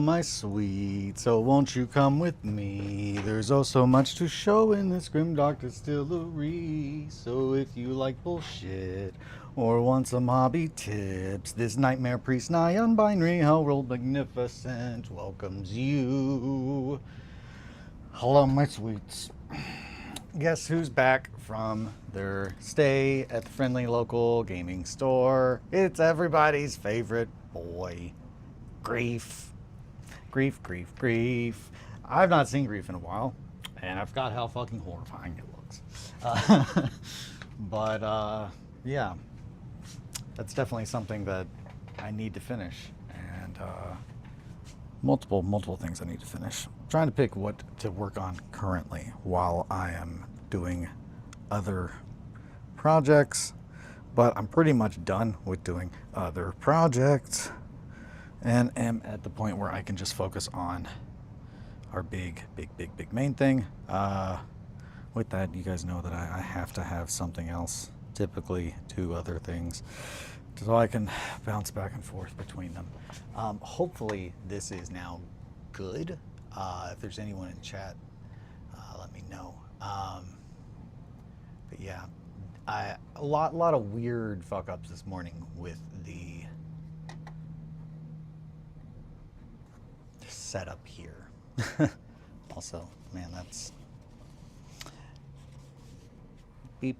my sweet, so won't you come with me? There's oh so much to show in this grimdark distillery. So if you like bullshit or want some hobby tips, this nightmare priest nigh unbinary hellworld magnificent welcomes you. Hello, my sweets. Guess who's back from their stay at the friendly local gaming store? It's everybody's favorite boy, Grief. Grief. I've not seen Grief in a while, and I forgot how fucking horrifying it looks. Yeah, that's definitely something that I need to finish, and multiple things I need to finish. I'm trying to pick what to work on currently while I am doing other projects, but I'm pretty much done with doing other projects and am at the point where I can just focus on our big main thing. With that, you guys know that I have to have something else, typically 2 other things, so I can bounce back and forth between them. Hopefully this is now good. If there's anyone in chat, let me know. But yeah, a lot of weird fuck ups this morning with the setup here. Also, man, that's beep.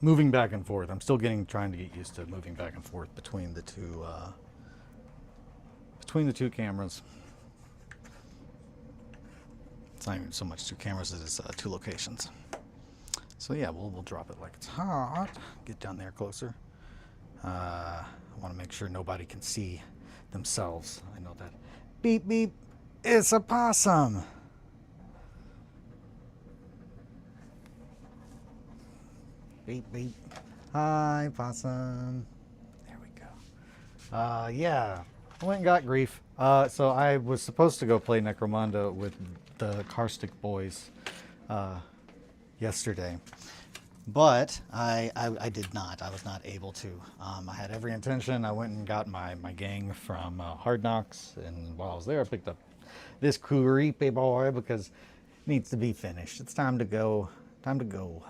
Moving back and forth. I'm still trying to get used to moving back and forth between the two cameras. It's not even so much 2 cameras as it's 2 locations. So yeah, we'll drop it like it's hot. Get down there closer. I want to make sure nobody can see themselves. I know that. Beep beep. It's a possum. Beep beep. Hi, possum. There we go. Yeah, I went and got Grief. So I was supposed to go play Necromunda with the Carstic boys yesterday, but I did not. I was not able to. I had every intention. I went and got my gang from Hard Knocks, and while I was there, I picked up this creepy boy because it needs to be finished. It's time to go. Time to go.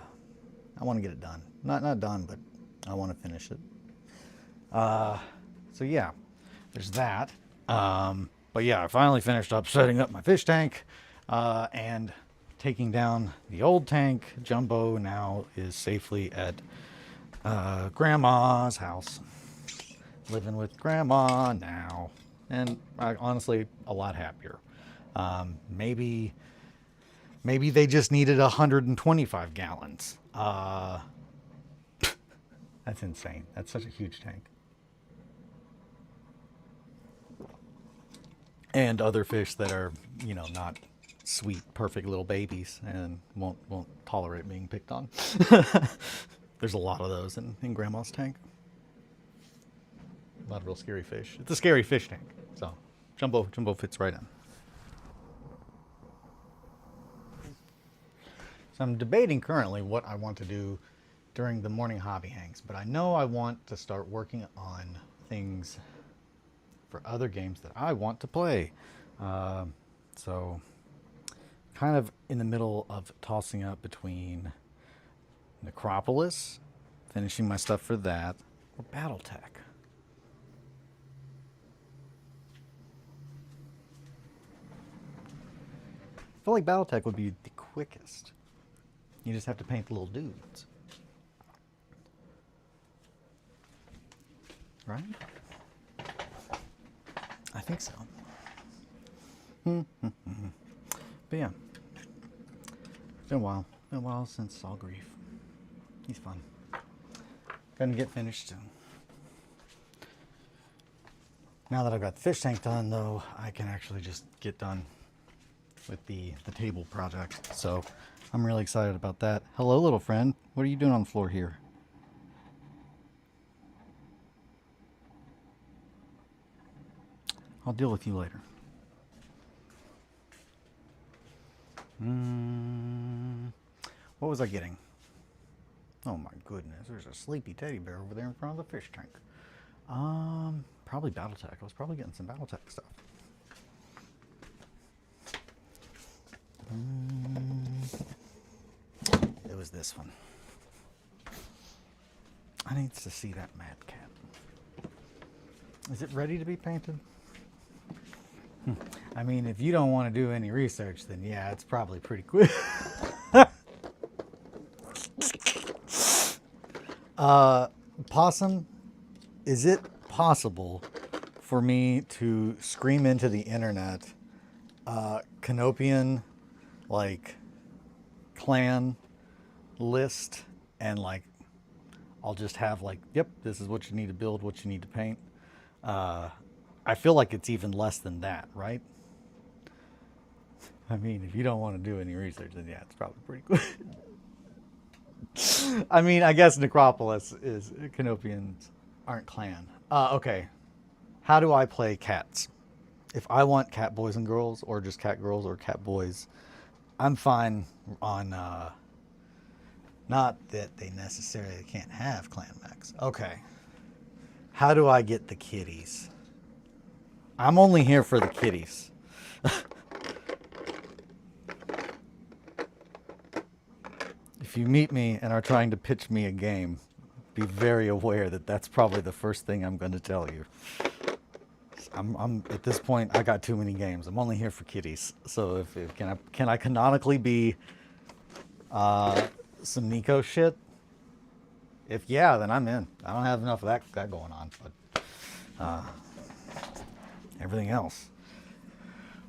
I want to get it done. Not done, but I want to finish it. So yeah, there's that. But yeah, I finally finished up setting up my fish tank and taking down the old tank. Jumbo now is safely at Grandma's house, living with Grandma now, and honestly a lot happier. Maybe they just needed 125 gallons. That's insane. That's such a huge tank. And other fish that are, not sweet, perfect little babies and won't tolerate being picked on. There's a lot of those in Grandma's tank. A lot of real scary fish. It's a scary fish tank. So Jumbo fits right in. So I'm debating currently what I want to do during the morning hobby hangs, but I know I want to start working on things for other games that I want to play. So kind of in the middle of tossing up between Necropolis, finishing my stuff for that, or Battletech. I feel like Battletech would be the quickest. You just have to paint the little dudes. Right? I think so. But yeah. It's been a while. Been a while since saw Grief. He's fun. Gonna get finished soon. Now that I've got the fish tank done, though, I can actually just get done with the table project. So I'm really excited about that. Hello, little friend. What are you doing on the floor here? I'll deal with you later. What was I getting? Oh my goodness, there's a sleepy teddy bear over there in front of the fish tank. Probably Battletech. I was probably getting some Battletech stuff. It was this one. I need to see that mad cat. Is it ready to be painted? I mean, if you don't want to do any research, then yeah, it's probably pretty quick. Possum, is it possible for me to scream into the internet Canopian, like, clan list, and like I'll just have like, yep, this is what you need to build, what you need to paint. I feel like it's even less than that, right? I mean, if you don't want to do any research, then yeah, it's probably pretty cool. I mean, I guess Necropolis is, Canopians aren't clan. Okay. How do I play cats? If I want cat boys and girls, or just cat girls or cat boys, I'm fine on, not that they necessarily can't have clan max. Okay. How do I get the kitties? I'm only here for the kitties. If you meet me and are trying to pitch me a game, be very aware that that's probably the first thing I'm going to tell you. I'm at this point, I got too many games. I'm only here for kitties. So if can I canonically be some Nico shit? If yeah, then I'm in. I don't have enough of that going on, but everything else.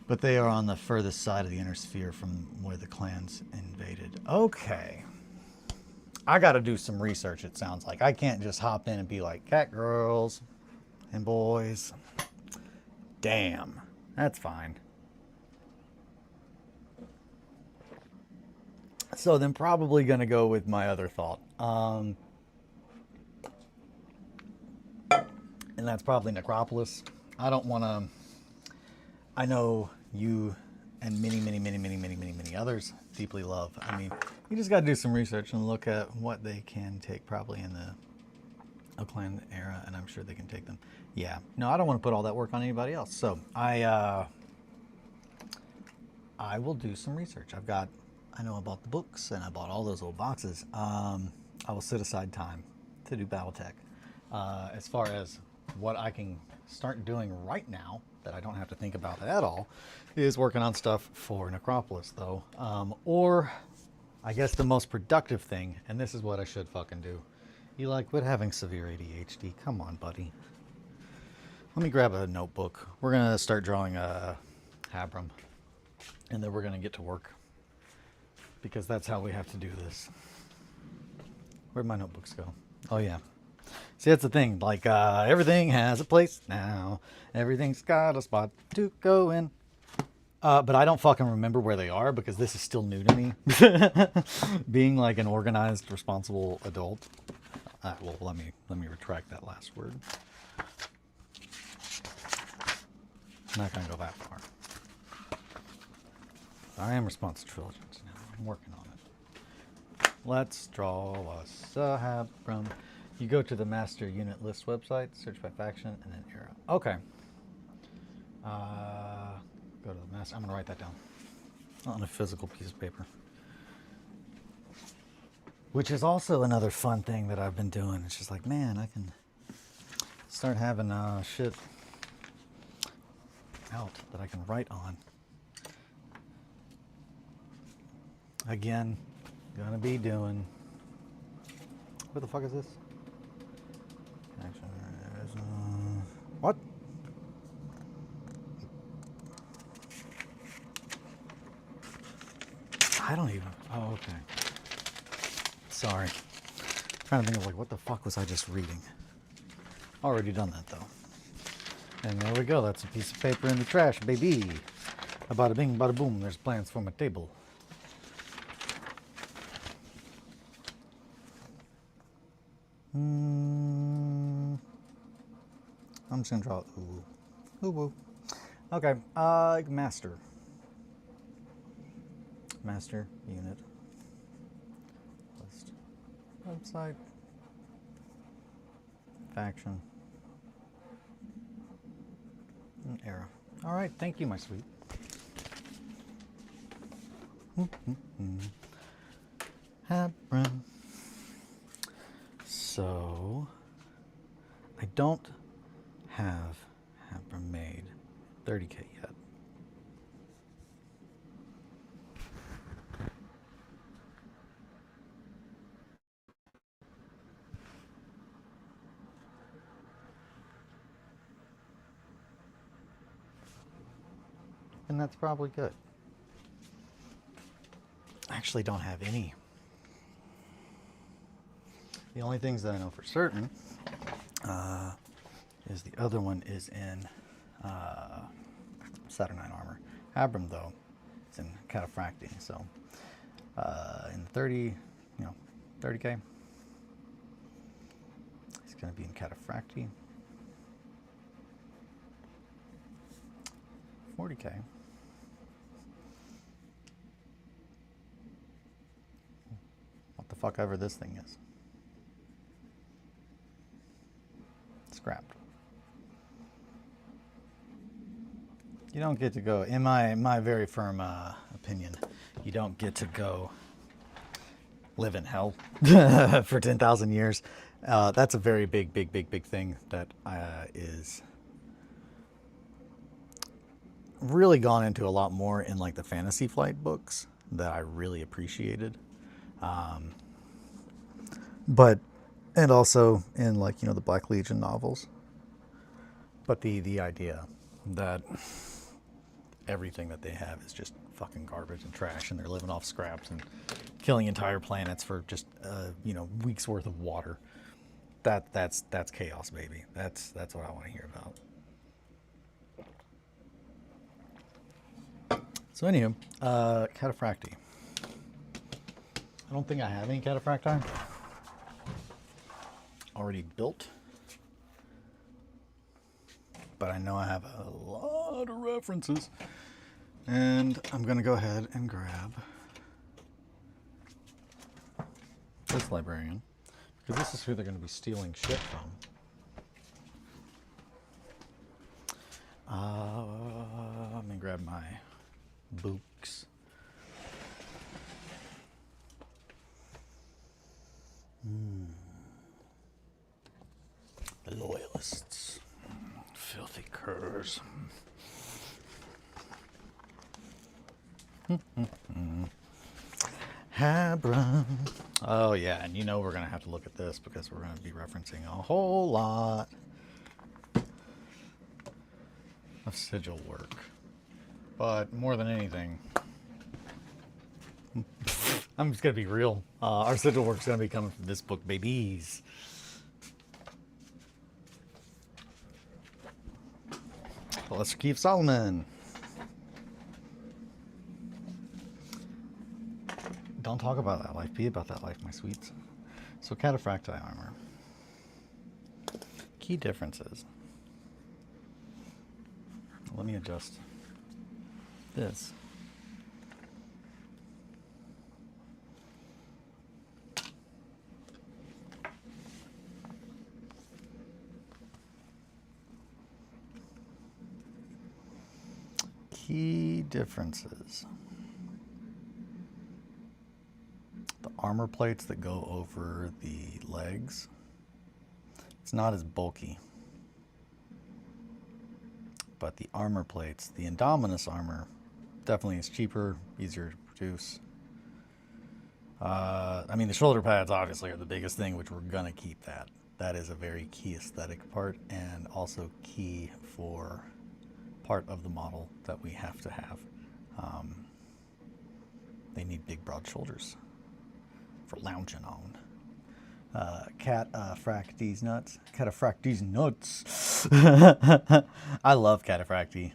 But they are on the furthest side of the inner sphere from where the clans invaded. Okay. I got to do some research, it sounds like. I can't just hop in and be like, cat girls and boys. Damn. That's fine. So then probably going to go with my other thought. And that's probably Necropolis. I don't want to... I know you and many others deeply love. I mean, you just got to do some research and look at what they can take probably in the clan era, and I'm sure they can take them. Yeah. No, I don't want to put all that work on anybody else. So I will do some research. I know I bought the books and I bought all those old boxes. I will set aside time to do Battletech. As far as what I can start doing right now that I don't have to think about at all is working on stuff for Necropolis, though. Or I guess the most productive thing, and this is what I should fucking do. Eli, quit having severe ADHD. Come on, buddy. Let me grab a notebook. We're going to start drawing Habram, and then we're going to get to work, because that's how we have to do this. Where'd my notebooks go? Oh, yeah. See, that's the thing. Like, everything has a place now. Everything's got a spot to go in. But I don't fucking remember where they are, because this is still new to me. Being like an organized, responsible adult. Well, let me retract that last word. I'm not going to go that far. I am responsive to intelligence now. I'm working on it. Let's draw us a Habram. You go to the master unit list website, search by faction, and then era. Okay. Go to the master. I'm going to write that down on a physical piece of paper. Which is also another fun thing that I've been doing. It's just like, man, I can start having shit out that I can write on. Again, gonna be doing... What the fuck is this? What? I don't even... Oh, okay. Sorry. I'm trying to think of like, what the fuck was I just reading? Already done that though. And there we go. That's a piece of paper in the trash, baby. Bada bing, bada boom. There's plans for my table. I'm just gonna draw ooh woo. Okay, master unit list website faction and era. All right, thank you, my sweet. Abram. So, I don't have Abram made 30K yet. And that's probably good. I actually don't have any. The only things that I know for certain is the other one is in Saturnine armor. Abram, though, it's in Cataphracti. So in 30K, it's going to be in Cataphracti. 40K. What the fuck ever this thing is. Scrapped. You don't get to go, in my very firm opinion, you don't get to go live in hell for 10,000 years. That's a very big thing that is really gone into a lot more in like the Fantasy Flight books that I really appreciated. And also in like, the Black Legion novels. But the idea that everything that they have is just fucking garbage and trash, and they're living off scraps and killing entire planets for just weeks worth of water. That's chaos, baby. That's what I want to hear about. So anywho, Cataphracti. I don't think I have any Cataphracti already built, but I know I have a lot of references, and I'm gonna go ahead and grab this librarian because this is who they're gonna be stealing shit from. Let me grab my books. The loyalists. Filthy curs. Abram. Oh yeah, and we're gonna have to look at this because we're gonna be referencing a whole lot of sigil work. But more than anything, I'm just gonna be real. Our sigil work's gonna be coming from this book, babies. Let's keep Solomon. Don't talk about that life. Be about that life, my sweets. So Cataphracti armor. Key differences. Let me adjust this. Key differences. The armor plates that go over the legs, it's not as bulky. But the armor plates, the Indominus armor, definitely is cheaper, easier to produce. I mean, the shoulder pads obviously are the biggest thing, which we're gonna keep that. That is a very key aesthetic part, and also key for part of the model that we have to have. They need big, broad shoulders for lounging on. Cataphracti's nuts. Cataphracti's nuts. I love Cataphracti.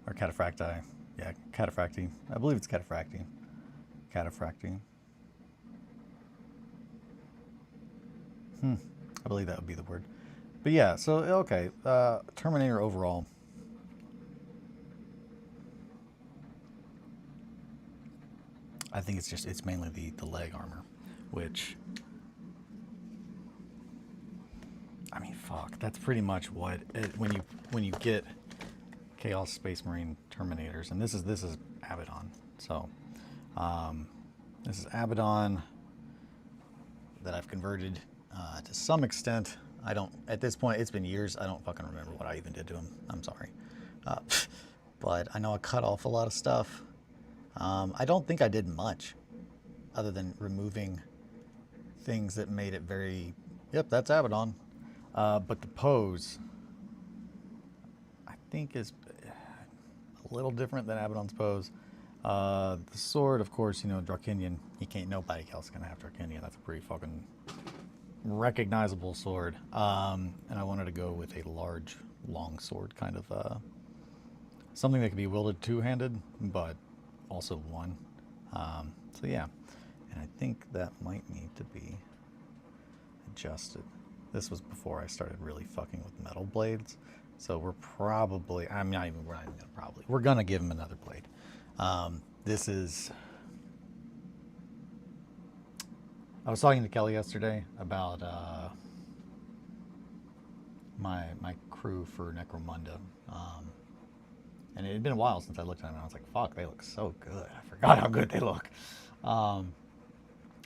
Or Cataphracti. Yeah, Cataphracti. I believe it's Cataphracti. Cataphracti. I believe that would be the word. But yeah, so, okay. Terminator overall. I think it's mainly the leg armor, which, I mean, fuck, that's pretty much what when you get Chaos Space Marine Terminators, and this is Abaddon. So this is Abaddon that I've converted to some extent. I don't, at this point, it's been years, I don't fucking remember what I even did to him. I'm sorry. But I know I cut off a lot of stuff. I don't think I did much other than removing things that made it very, yep, that's Abaddon. But the pose, I think, is a little different than Abaddon's pose. The sword, of course, you know, Drakinian. Nobody else can have Drakinian. That's a pretty fucking recognizable sword. And I wanted to go with a large, long sword, kind of something that could be wielded two-handed, but also one. So yeah, and I think that might need to be adjusted. This was before I started really fucking with metal blades, so we're probably, we're not even gonna probably, we're gonna give him another blade. This is, I was talking to Kelly yesterday about my crew for Necromunda, and it had been a while since I looked at them, and I was like, fuck, they look so good. I forgot how good they look. I'm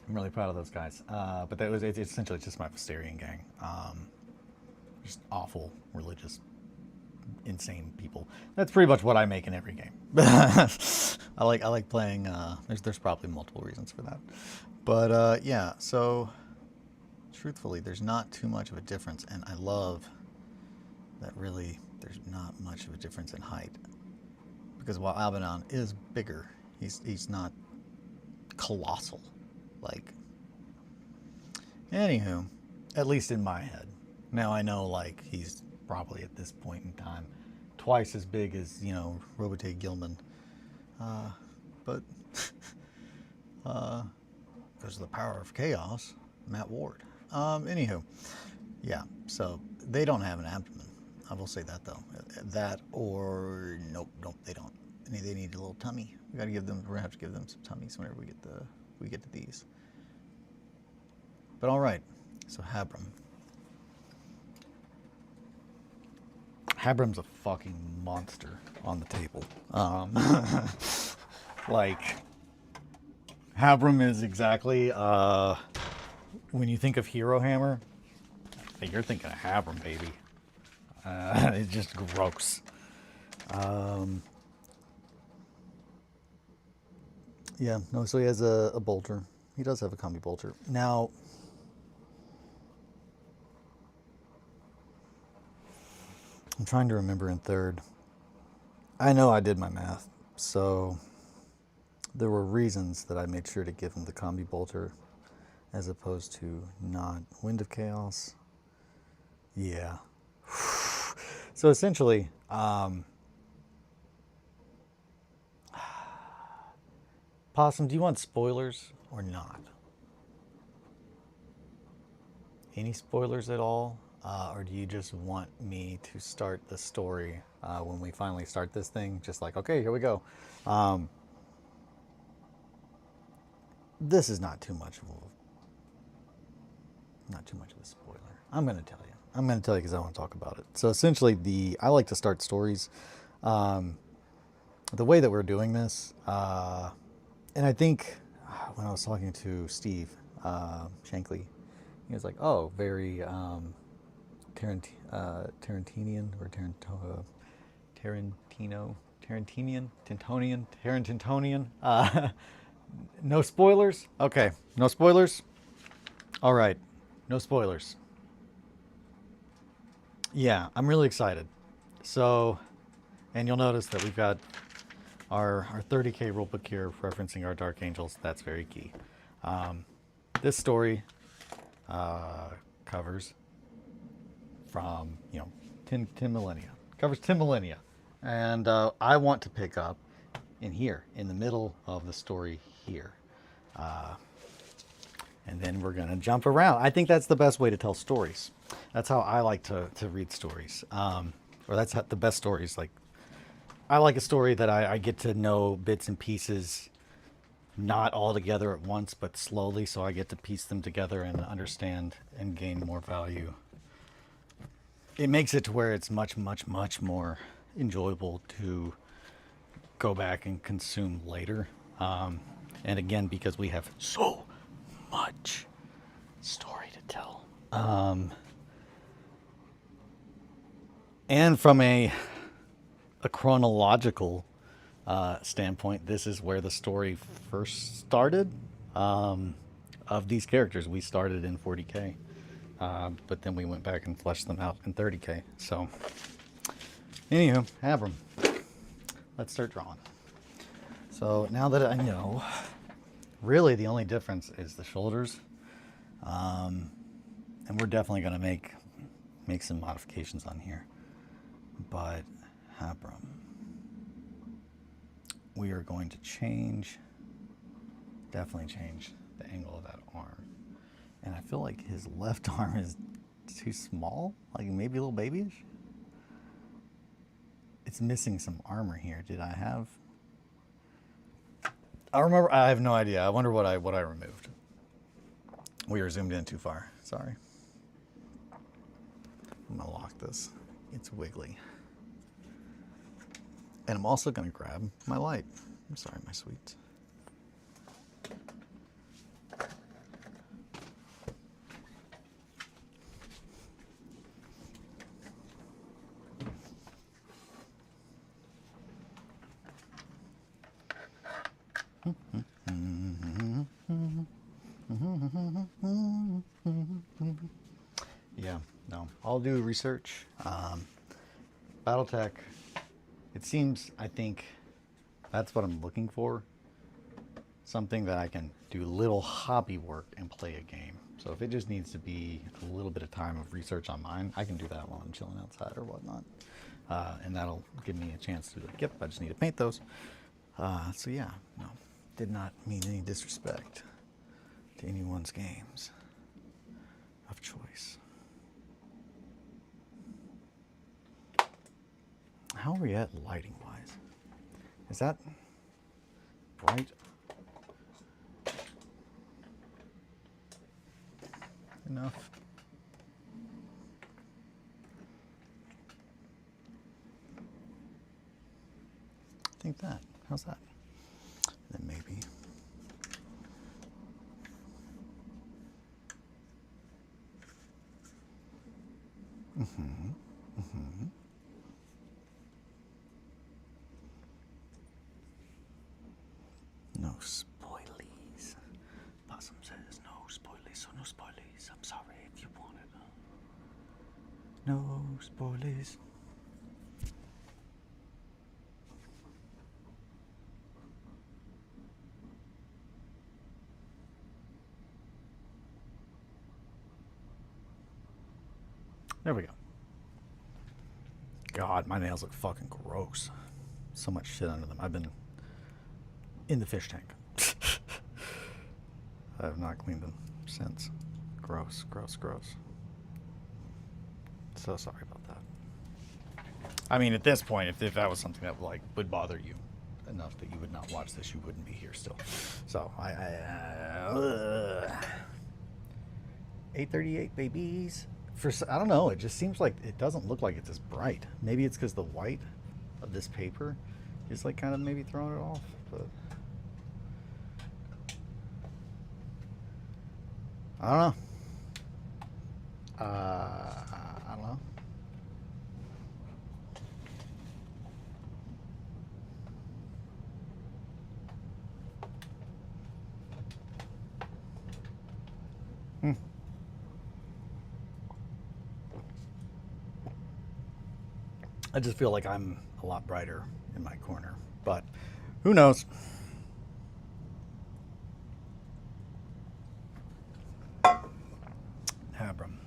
really proud of those guys. But it's essentially just my Visterian gang. Just awful, religious, insane people. That's pretty much what I make in every game. I like playing. There's probably multiple reasons for that, but yeah. So truthfully, there's not too much of a difference, and I love that. Really, there's not much of a difference in height, because while Abaddon is bigger, he's not colossal. Like, anywho, at least in my head. Now I know, like, he's probably at this point in time twice as big as, you know, Robotay Gilman. But because of the power of chaos, Matt Ward. Anywho, yeah, so they don't have an abdomen. I will say that, though. That or nope, they don't. They need a little tummy. We're gonna have to give them some tummies whenever we get to these. But all right, so Habram. Habram's a fucking monster on the table. Like, Habram is exactly, when you think of Hero Hammer, you're thinking of Habram, baby. It's just gross. Yeah, no, so he has a bolter. He does have a combi bolter. Now, I'm trying to remember in third. I know I did my math, so there were reasons that I made sure to give him the combi bolter as opposed to not Wind of Chaos. Yeah. So essentially, Possum, do you want spoilers or not? Any spoilers at all? Or do you just want me to start the story when we finally start this thing? Just like, okay, here we go. This is not too much of a spoiler. I'm going to tell you. I'm going to tell you because I want to talk about it. So essentially, I like to start stories. The way that we're doing this, and I think when I was talking to Steve Shankly, he was like, "Oh, very Tarantinian or Tarantinian. No spoilers? Okay, no spoilers? All right, no spoilers. Yeah, I'm really excited. So, and you'll notice that we've got our 30K rulebook here referencing our Dark Angels. That's very key. This story covers from, 10 millennia. Covers 10 millennia. And I want to pick up in here, in the middle of the story here. And then we're going to jump around. I think that's the best way to tell stories. That's how I like to read stories. Or that's how the best stories. Like, I like a story that I get to know bits and pieces, not all together at once, but slowly, so I get to piece them together and understand and gain more value. It makes it to where it's much, much, much more enjoyable to go back and consume later. And again, because we have so much story to tell. And from a chronological standpoint, this is where the story first started of these characters. We started in 40K, but then we went back and fleshed them out in 30K. So, anywho, Abram, let's start drawing. So now that I know, really the only difference is the shoulders, and we're definitely going to make some modifications on here. But Abram, we are going to definitely change the angle of that arm. And I feel like his left arm is too small, like maybe a little babyish. It's missing some armor here. Did I have? I remember. I have no idea. I wonder what I removed. We are zoomed in too far. Sorry. I'm gonna lock this. It's wiggly. And I'm also gonna grab my light. I'm sorry, my sweet. Yeah, no, I'll do research. Battletech, it seems, I think that's what I'm looking for. Something that I can do little hobby work and play a game. So if it just needs to be a little bit of time of research on mine, I can do that while I'm chilling outside or whatnot. And that'll give me a chance to be like, yep, I just need to paint those. So yeah, no, did not mean any disrespect to anyone's games of choice. How are we at lighting wise? Is that bright? Enough? I think that. How's that? Then maybe. No spoilies. Possum says no spoilies, so no spoilies. I'm sorry if you want it. No spoilies. There we go. God, my nails look fucking gross. So much shit under them. I've been in the fish tank. I have not cleaned them since. Gross, gross, gross. So sorry about that. I mean, at this point, if that was something that would bother you enough that you would not watch this, you wouldn't be here still. So 838 babies. I don't know. It just seems like it doesn't look like it's as bright. Maybe it's because the white of this paper is like kind of maybe throwing it off. But I don't know. I don't know. I just feel like I'm a lot brighter in my corner, but who knows? Abram.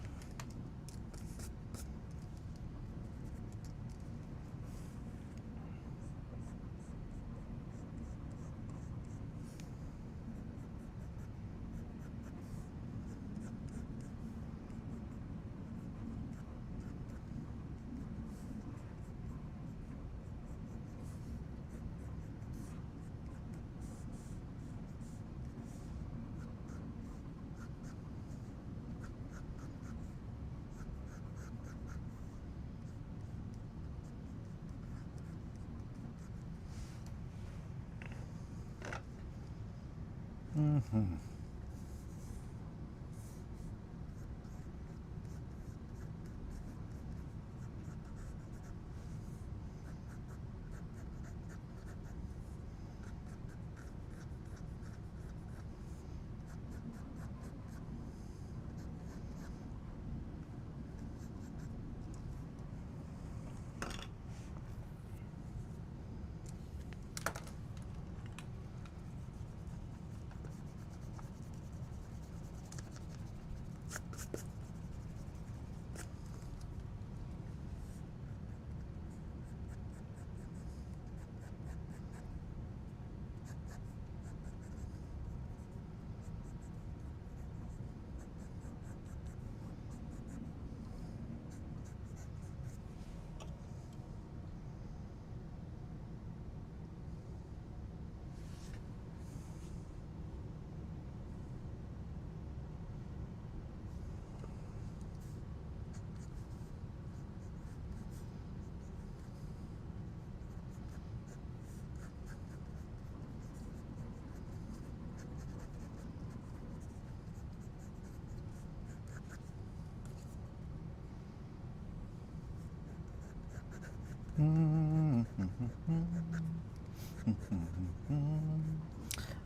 Mm-hmm.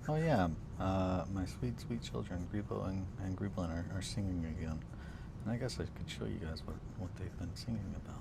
Oh yeah, my sweet, sweet children, Grebo and Greeblin, are singing again. And I guess I could show you guys what they've been singing about.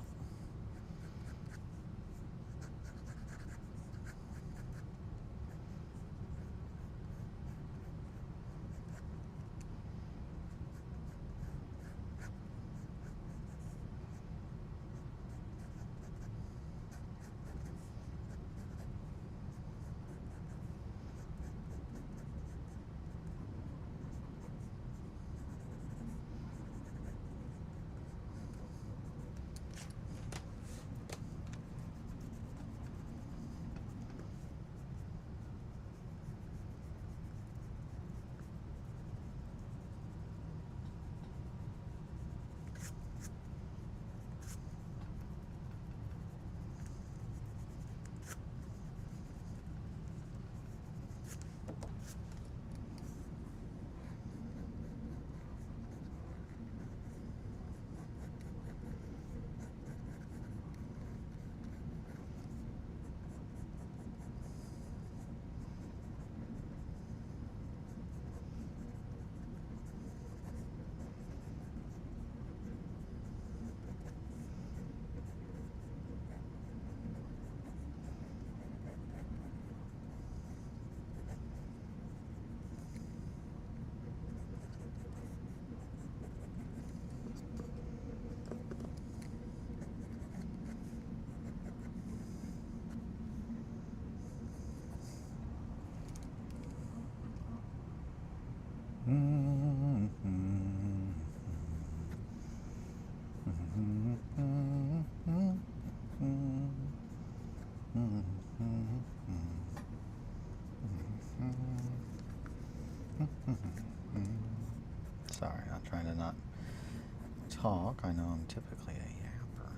Sorry, I'm trying to not talk. I know I'm typically a yapper.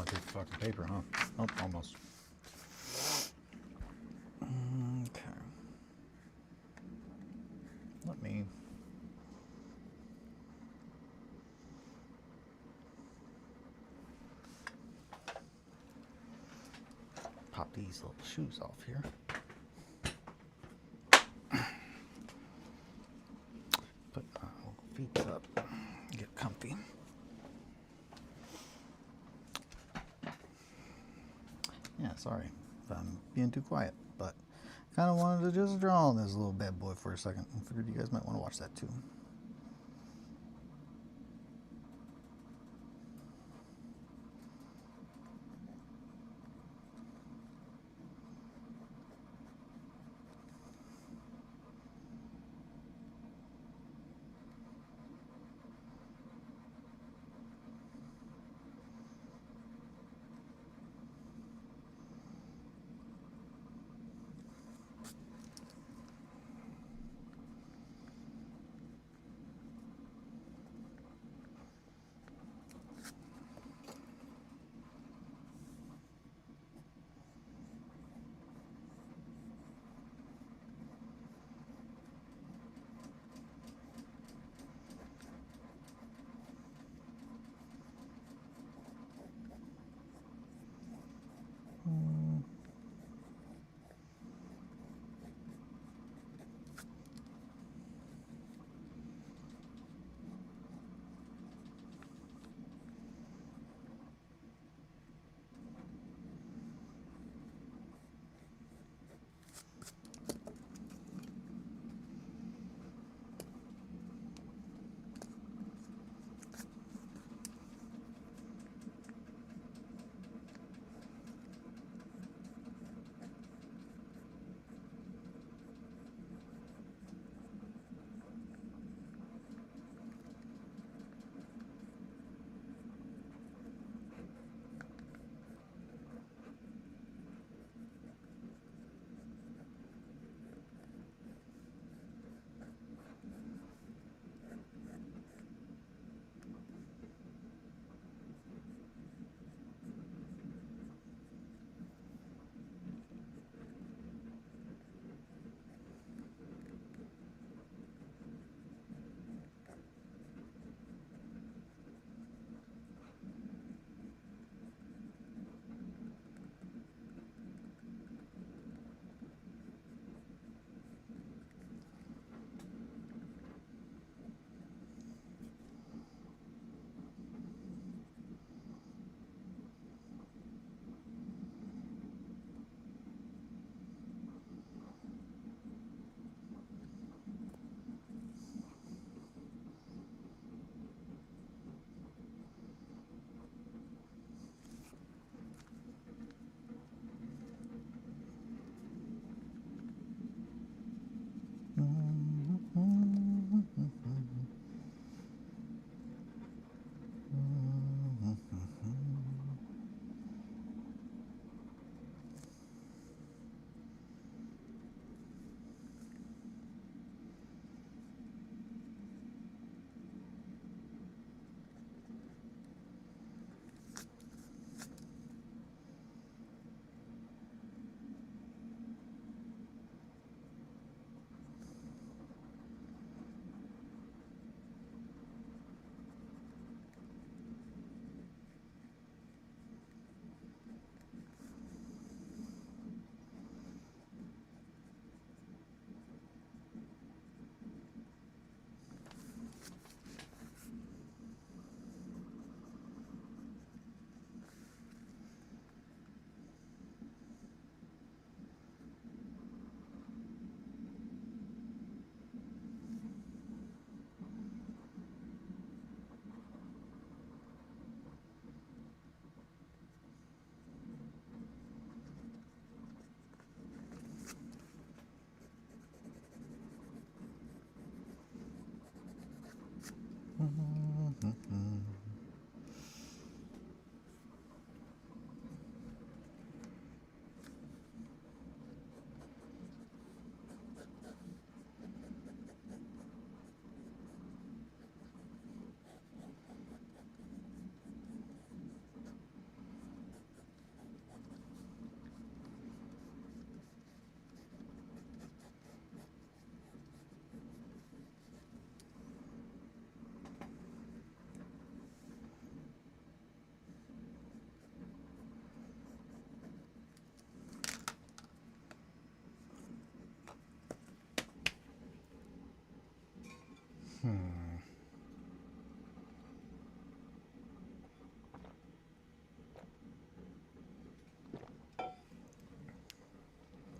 a piece of fucking paper, huh? Oh, almost. Okay. Let me pop these little shoes off here. Put my feet up, get comfy. Yeah, sorry if I'm being too quiet, but kind of wanted to just draw on this little bad boy for a second. I figured you guys might want to watch that too.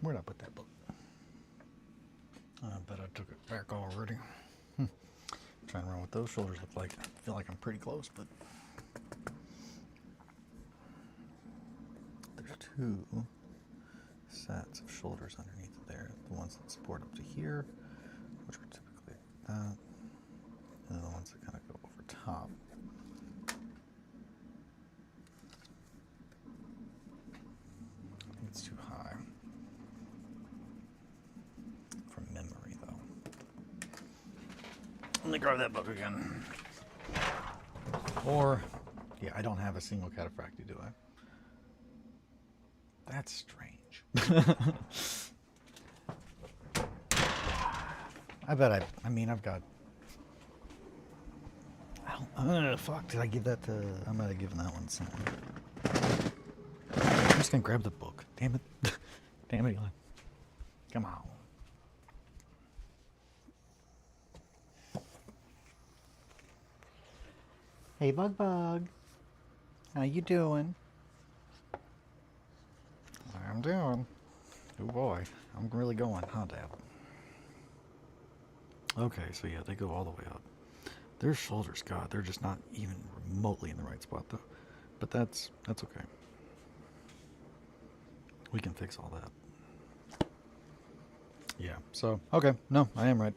Where'd I put that book? I bet I took it back already. Trying to remember what those shoulders look like. I feel like I'm pretty close, but there's two sets of shoulders underneath there. The ones that support up to here, which are typically that, and the ones that kind of go over top. I think it's too high. From memory, though. Let me grab that book again. Or, yeah, I don't have a single cataphracti, do I? That's strange. I bet I mean, I've got... fuck, did I give that to... I might have given that one to someone. I'm just gonna grab the book. Damn it. Damn it, Eli. Come on. Hey, Bug. How you doing? I'm doing. Oh boy, I'm really going, huh, Dad? Okay, so yeah, they go all the way up. Their shoulders, God, they're just not even remotely in the right spot, though. But that's okay. We can fix all that. Yeah, so, okay, no, I am right.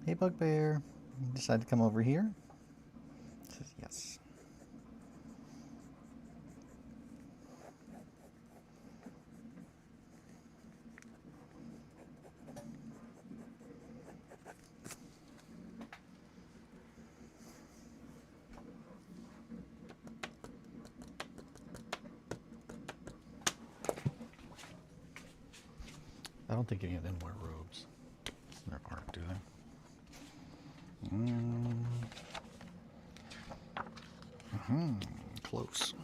Hey, Bugbear. You decided to come over here? Says yes. I don't think any of them wear robes. There aren't, do they? Close.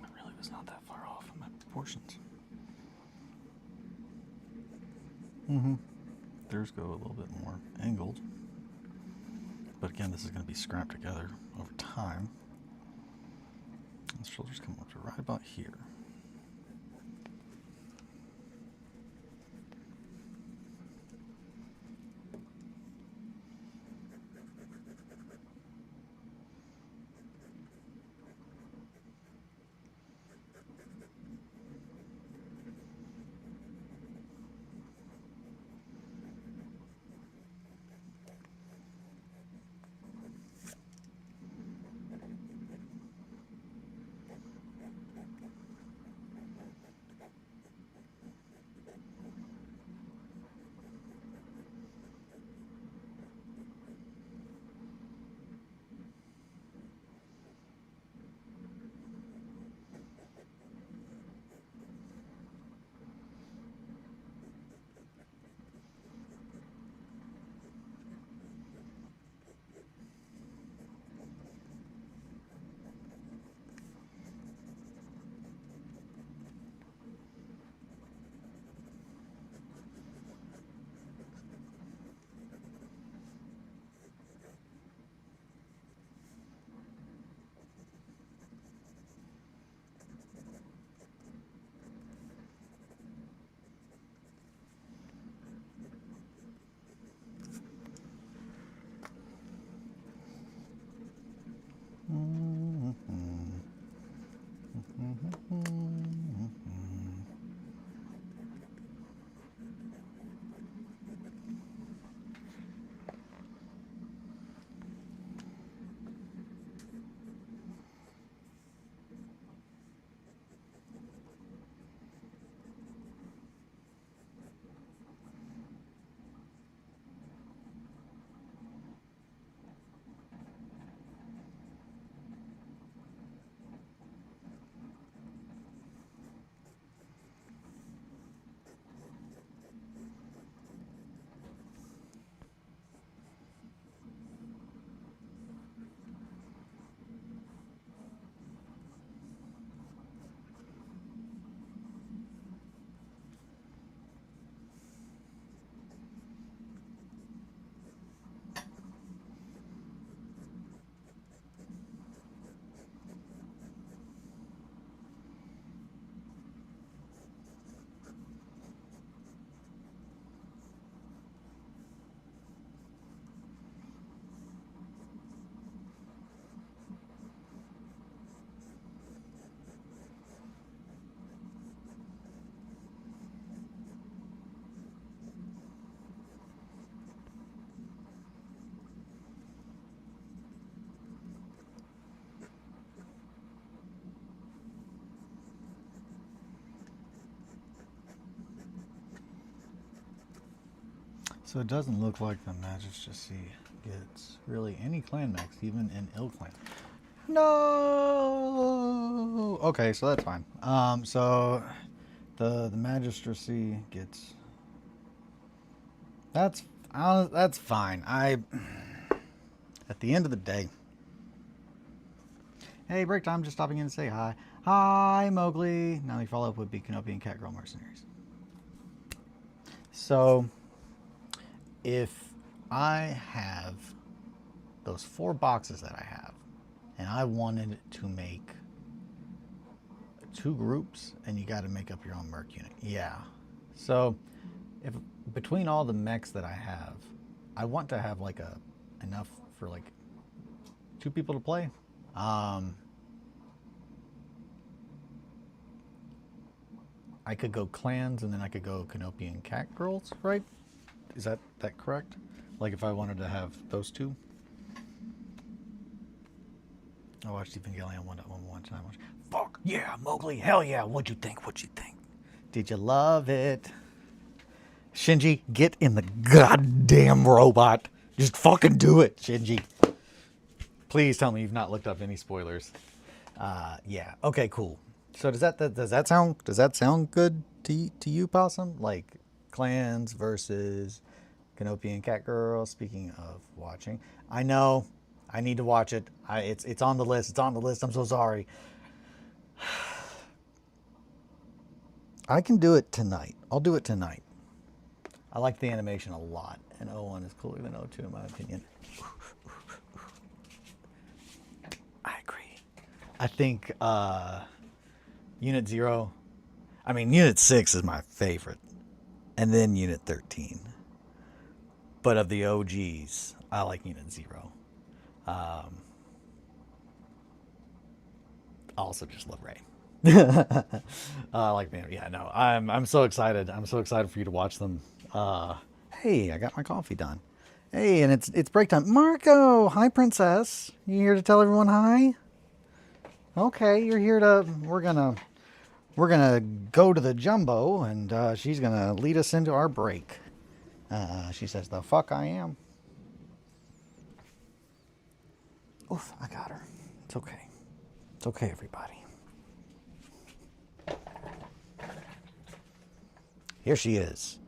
I really was not that far off in my proportions. Theirs go a little bit more angled. But again, this is going to be scrapped together over time. The shoulders come up to right about here. So it doesn't look like the Magistracy gets really any clan max, even in ill clan. No. Okay, so that's fine. So the Magistracy gets. That's fine. At the end of the day. Hey, break time. Just stopping in to say hi. Hi, Mowgli. Now we follow up with Kenobi and Catgirl mercenaries. So, if I have those 4 boxes that I have, and I wanted to make 2 groups, and you got to make up your own merc unit. Yeah. So, if between all the mechs that I have, I want to have like enough for like 2 people to play. I could go clans, and then I could go Kenobi and Cat Girls, right? Is that correct? Like if I wanted to have those 2? I watched Evangelion one time. Fuck yeah, Mowgli! Hell yeah! What'd you think? Did you love it? Shinji, get in the goddamn robot. Just fucking do it, Shinji. Please tell me you've not looked up any spoilers. Yeah. Okay. Cool. So does that sound good to you, Possum? Like clans versus Kenobi and Catgirl. Speaking of watching, I know I need to watch it. It's on the list. It's on the list. I'm so sorry. I can do it tonight. I'll do it tonight. I like the animation a lot, and 01 is cooler than 02 in my opinion. I agree. I think Unit 0, I mean Unit 6 is my favorite, and then Unit 13. But of the OGs, I like Unit 0. I also just love Ray. Like man, yeah, no, I'm so excited. I'm so excited for you to watch them. Hey, I got my coffee done. Hey, and it's break time. Marco, hi princess. You here to tell everyone hi? Okay, you're here to. We're gonna go to the Jumbo, and she's gonna lead us into our break. She says, "The fuck I am." Oof, I got her. It's okay. It's okay, everybody. Here she is.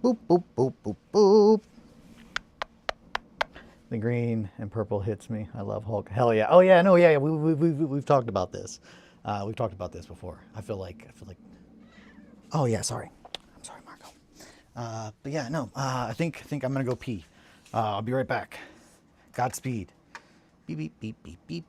Boop, boop, boop, boop, boop. The green and purple hits me. I love Hulk. Hell yeah. Oh yeah, no, yeah. We've talked about this. We've talked about this before. I feel like. Oh yeah, sorry. I'm sorry, Marco. But yeah, no. I think I'm gonna go pee. I'll be right back. Godspeed. Beep beep beep beep beep.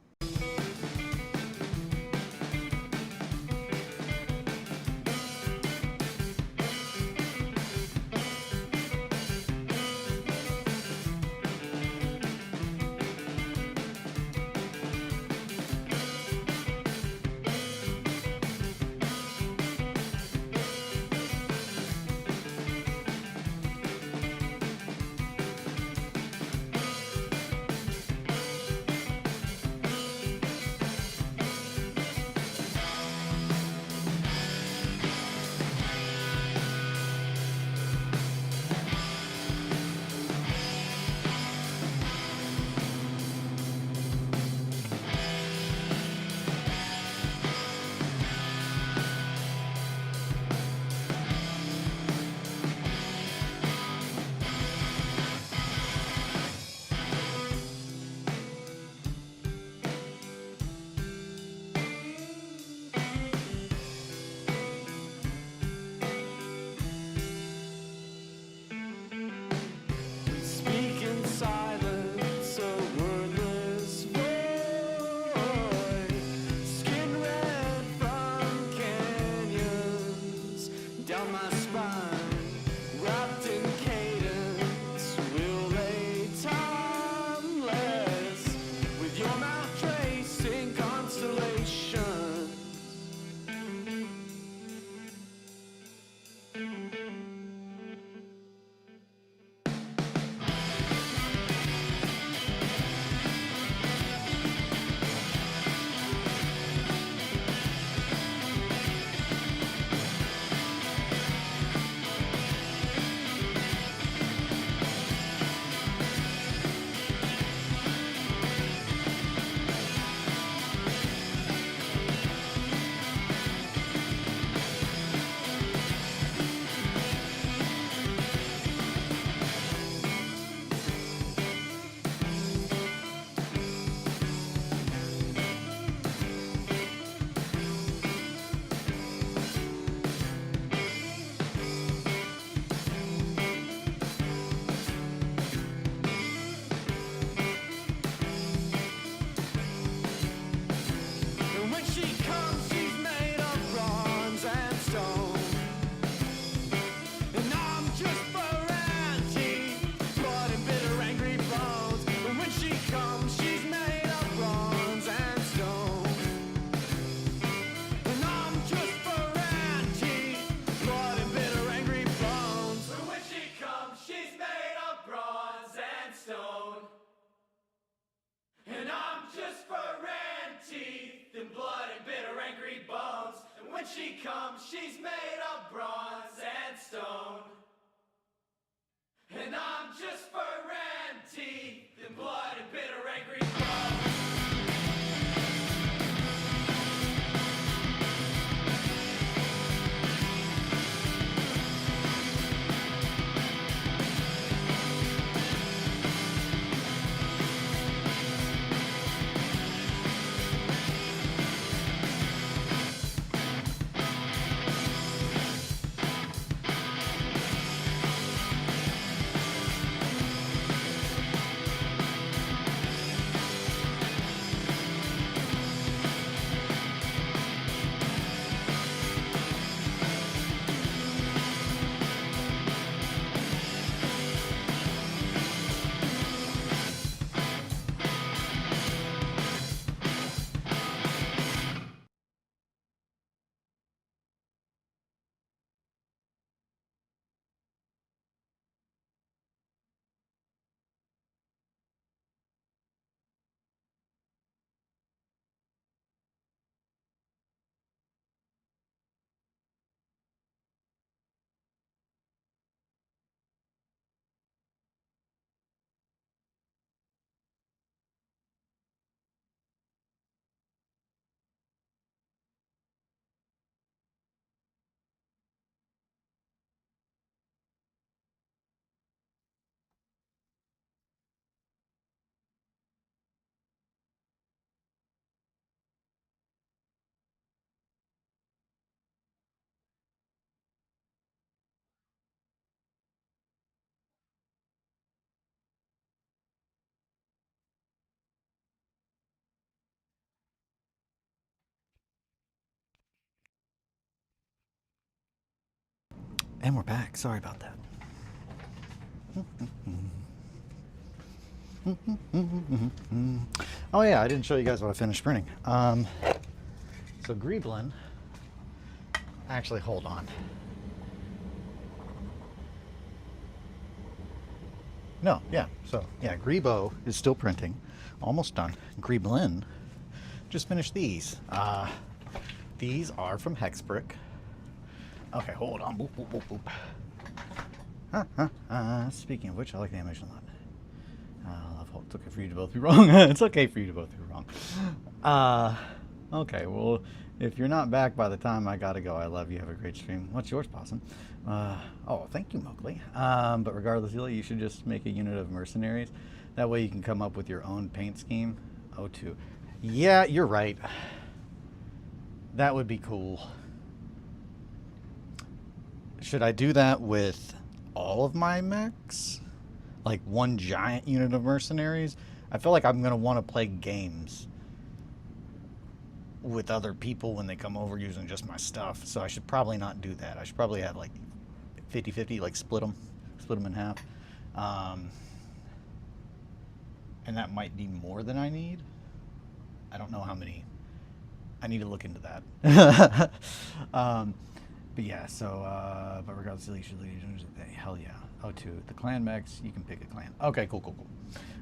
And we're back. Sorry about that. Oh yeah, I didn't show you guys what I finished printing. So Greeblin, actually, hold on. No, yeah. So yeah, Grebo is still printing, almost done. Greeblin just finished these. These are from Hexbrick. Okay, hold on. Boop, boop, boop, boop. Speaking of which, I like the animation a lot. It's okay for you to both be wrong. It's okay for you to both be wrong. Okay, well, if you're not back by the time I gotta go, I love you. Have a great stream. What's yours, Possum? Oh, thank you, Mowgli. But regardless, you should just make a unit of mercenaries. That way you can come up with your own paint scheme. O2. Yeah, you're right. That would be cool. Should I do that with all of my mechs? Like one giant unit of mercenaries? I feel like I'm going to want to play games with other people when they come over using just my stuff. So I should probably not do that. I should probably have like 50-50, like split them in half. And that might be more than I need. I don't know how many. I need to look into that. But yeah, so, but regardless, you should hell yeah. Oh, two. The clan mechs, you can pick a clan. Okay, cool.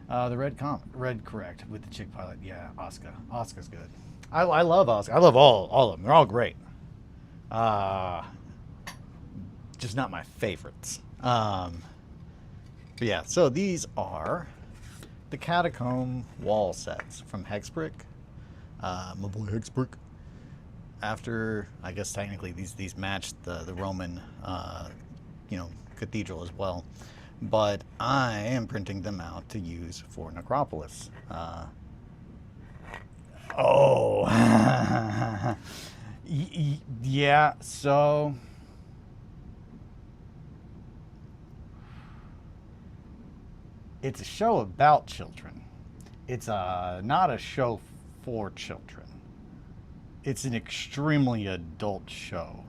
The red correct, with the chick pilot. Yeah, Asuka. Asuka's good. I love Asuka. I love all of them. They're all great. Just not my favorites. But yeah, so these are the Catacomb wall sets from Hexbrick. My boy Hexbrick. After, I guess technically these match the Roman, cathedral as well, but I am printing them out to use for Necropolis. Yeah. So it's a show about children. It's not a show for children. It's an extremely adult show.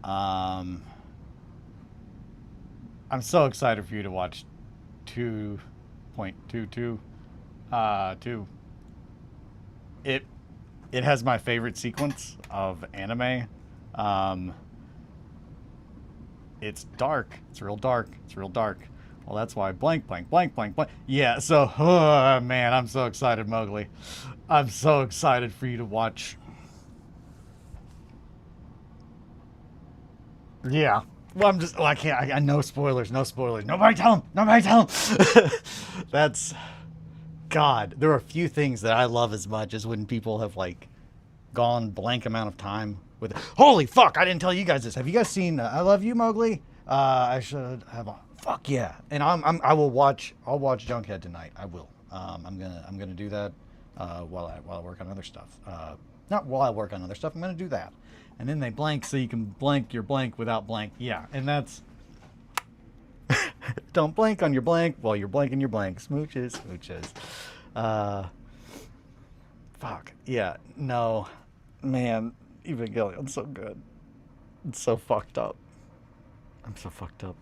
I'm so excited for you to watch 2.22. 2. It has my favorite sequence of anime. It's dark. It's real dark. Well, that's why blank. Yeah, so, man, I'm so excited, Mowgli. I'm so excited for you to watch. Yeah. Well, I can't. I no spoilers. Nobody tell him. That's, God. There are a few things that I love as much as when people have like gone blank amount of time with it. Holy fuck! I didn't tell you guys this. Have you guys seen I Love You, Mowgli? I should have a fuck yeah. And I will watch. I'll watch Junkhead tonight. I will. I'm gonna do that while I work on other stuff. Not while I work on other stuff. I'm gonna do that. And then they blank so you can blank your blank without blank. Yeah, and that's... Don't blank on your blank while you're blanking your blank. Smooches. Fuck. Yeah, no. Man, Evangelion's so good. It's so fucked up. I'm so fucked up.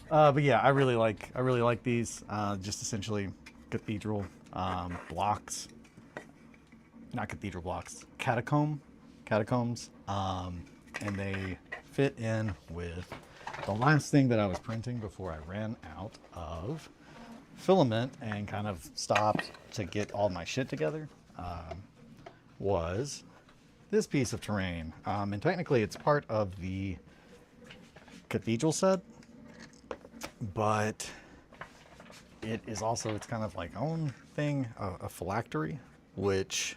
But yeah, I really like these. Just essentially cathedral blocks. Not cathedral blocks, catacombs, and they fit in with the last thing that I was printing before I ran out of filament and kind of stopped to get all my shit together, was this piece of terrain. And technically it's part of the cathedral set, but it is also its kind of like own thing, a phylactery, which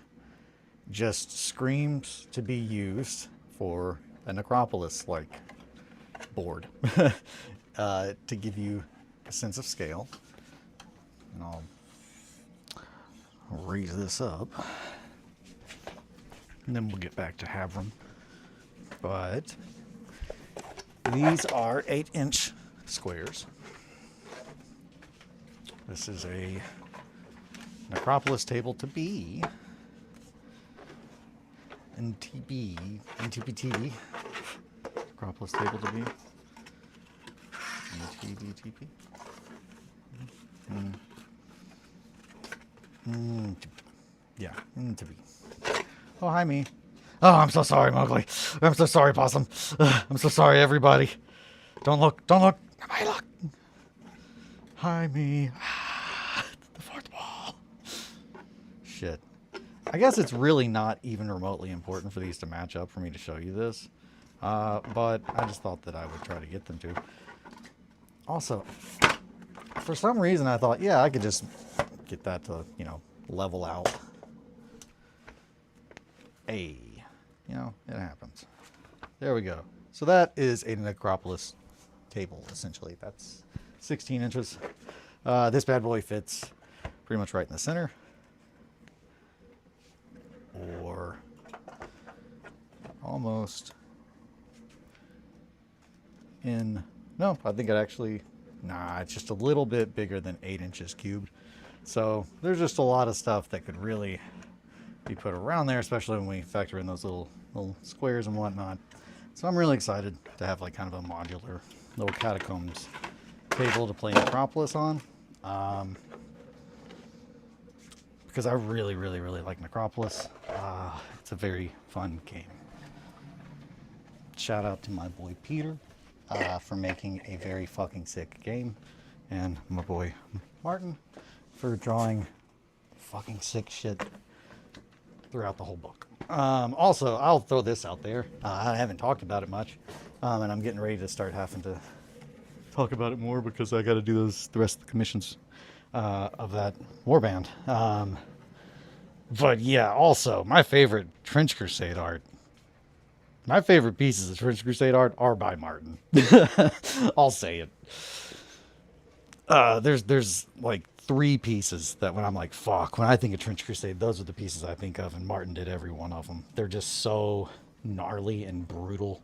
just screams to be used for a Necropolis like board to give you a sense of scale. And I'll raise this up and then we'll get back to Havram. But these are 8-inch squares. This is a Necropolis table to be. NTPT Necropolis table to be. TP. Yeah, to be. Oh, hi, me. Oh, I'm so sorry, Mowgli. I'm so sorry, Possum. I'm so sorry, everybody. Don't look. Don't look. Nobody look. Hi, me. The fourth wall. Shit. I guess it's really not even remotely important for these to match up for me to show you this. But I just thought that I would try to get them to. Also, for some reason I thought, yeah, I could just get that to, you know, level out. Hey, you know, it happens. There we go. So that is a Necropolis table, essentially. That's 16 inches. This bad boy fits pretty much right in the center. Or almost in, no, I think it actually, nah, it's just a little bit bigger than 8 inches cubed. So there's just a lot of stuff that could really be put around there, especially when we factor in those little squares and whatnot. So I'm really excited to have like kind of a modular little catacombs table to play Necropolis on. Because I really like Necropolis. It's a very fun game. Shout out to my boy Peter for making a very fucking sick game, and my boy Martin for drawing fucking sick shit throughout the whole book. Also, I'll throw this out there. I haven't talked about it much, and I'm getting ready to start having to talk about it more because I got to do the rest of the commissions of that warband. But yeah, also my favorite Trench Crusade art. My favorite pieces of Trench Crusade art are by Martin. I'll say it. There's like 3 pieces that when I'm like, fuck, when I think of Trench Crusade, those are the pieces I think of, and Martin did every one of them. They're just so gnarly and brutal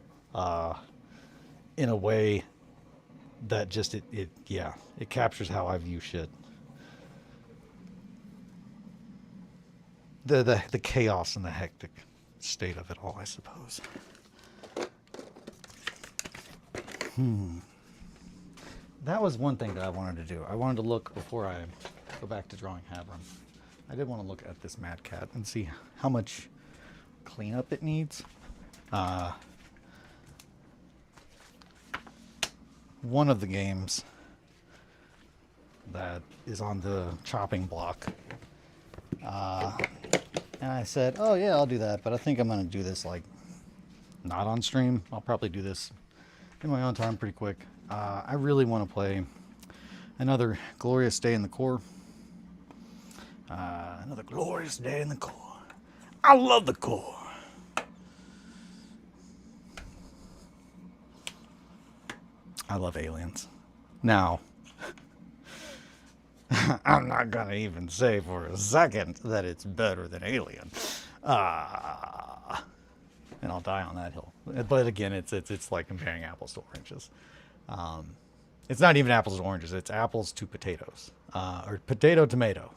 in a way that just it captures how I view shit. The chaos and the hectic state of it all, I suppose. That was one thing that I wanted to do. I wanted to look, before I go back to drawing Havram, I did want to look at this Mad Cat and see how much cleanup it needs. One of the games that is on the chopping block, and I said, oh yeah, I'll do that, but I think I'm going to do this like not on stream. I'll probably do this in my own time pretty quick. I really want to play another glorious day in the core. Another glorious day in the core. I love the core. I love Aliens. Now, I'm not going to even say for a second that it's better than Alien. And I'll die on that hill. But again, it's like comparing apples to oranges. It's not even apples to oranges. It's apples to potatoes, or potato tomato.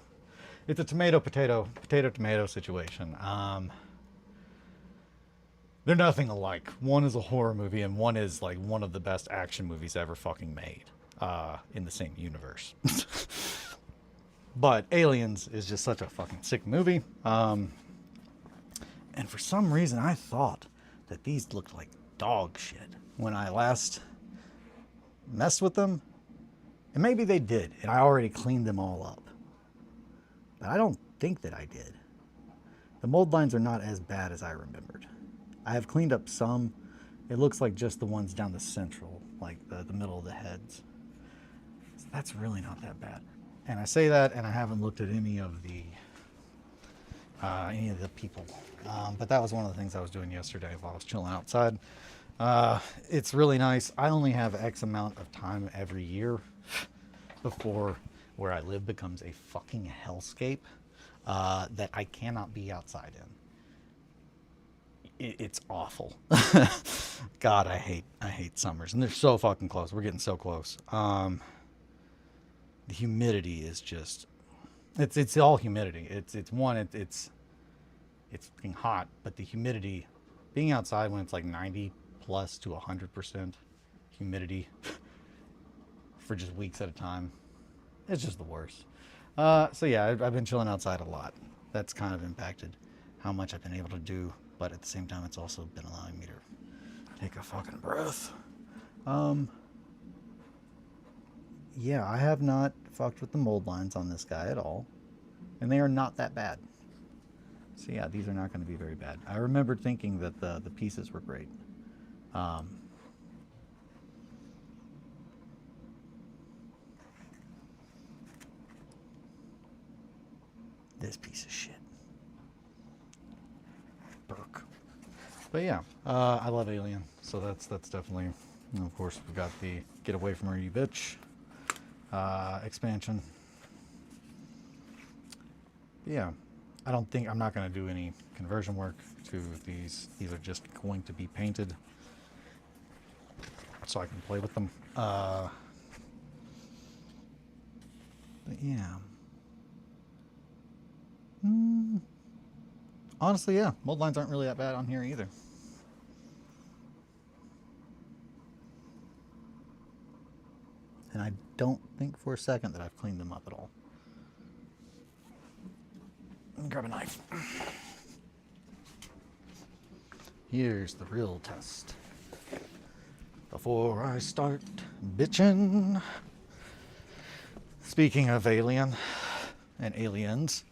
It's a tomato tomato situation. They're nothing alike. One is a horror movie, and one is like one of the best action movies ever fucking made in the same universe. But Aliens is just such a fucking sick movie. And for some reason, I thought that these looked like dog shit when I last messed with them. And maybe they did, and I already cleaned them all up. But I don't think that I did. The mold lines are not as bad as I remembered. I have cleaned up some. It looks like just the ones down the central, like the middle of the heads. So that's really not that bad. And I say that, and I haven't looked at any of the people. But that was one of the things I was doing yesterday while I was chilling outside. It's really nice. I only have X amount of time every year before where I live becomes a fucking hellscape that I cannot be outside in. It's awful. God, I hate summers, and they're so fucking close. We're getting so close. The humidity is just, it's all humidity. It's fucking hot, but the humidity, being outside when it's like 90 plus to 100% humidity for just weeks at a time. It's just the worst. So yeah, I've been chilling outside a lot. That's kind of impacted how much I've been able to do, but at the same time, it's also been allowing me to take a fucking breath. Yeah, I have not fucked with the mold lines on this guy at all, and they are not that bad. So yeah, these are not going to be very bad. I remember thinking that the pieces were great. This piece of shit. Burke. But yeah, I love Alien, so that's definitely, of course, we've got the Get Away From Her, You Bitch expansion. But yeah, I'm not going to do any conversion work to these. These are just going to be painted so I can play with them. But yeah. Honestly, yeah, mold lines aren't really that bad on here either. And I don't think for a second that I've cleaned them up at all. Let me grab a knife. Here's the real test. Before I start bitching. Speaking of Alien and aliens,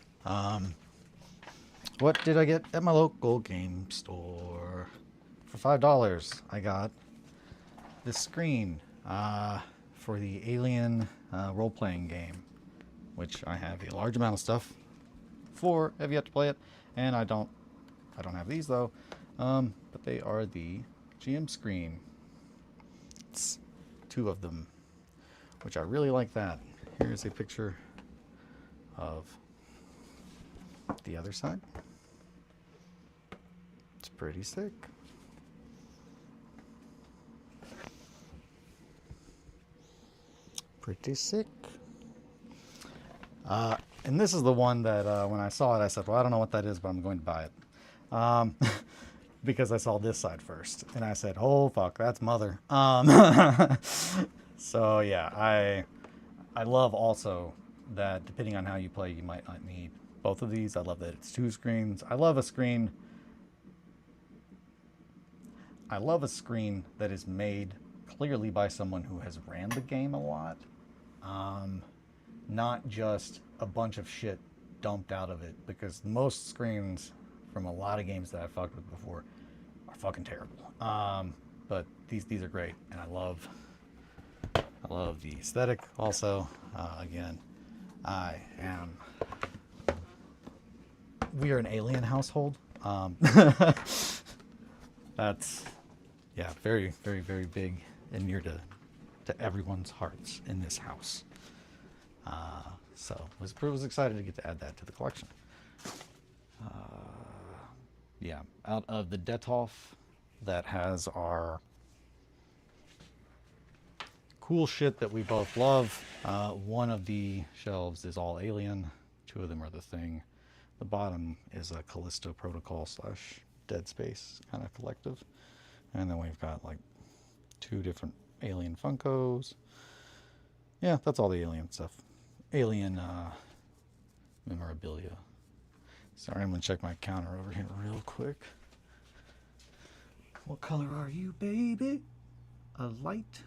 what did I get at my local game store? For $5, I got this screen for the Alien role-playing game, which I have a large amount of stuff for. Have yet to play it, and I don't have these though. But they are the GM screen. It's 2 of them, which I really like that. Here's a picture of the other side. It's pretty sick. Pretty sick. And this is the one that when I saw it, I said, well, I don't know what that is, but I'm going to buy it. Because I saw this side first. And I said, oh, fuck, that's mother. So, yeah, I love also that depending on how you play, you might not need both of these. I love that it's 2 screens. I love a screen that is made clearly by someone who has ran the game a lot. Not just a bunch of shit dumped out of it, because most screens from a lot of games that I've fucked with before are fucking terrible. But these are great, and I love the aesthetic also. Again, we are an Alien household. That's, yeah, very, very, very big and near to everyone's hearts in this house. So was excited to get to add that to the collection. Yeah, out of the Detolf that has our cool shit that we both love, one of the shelves is all Alien. 2 of them are The Thing. The bottom is a Callisto Protocol / Dead Space kind of collective. And then we've got like 2 different Alien Funkos. Yeah, that's all the Alien stuff. Alien memorabilia. Sorry, I'm gonna check my counter over here real quick. What color are you, baby? A light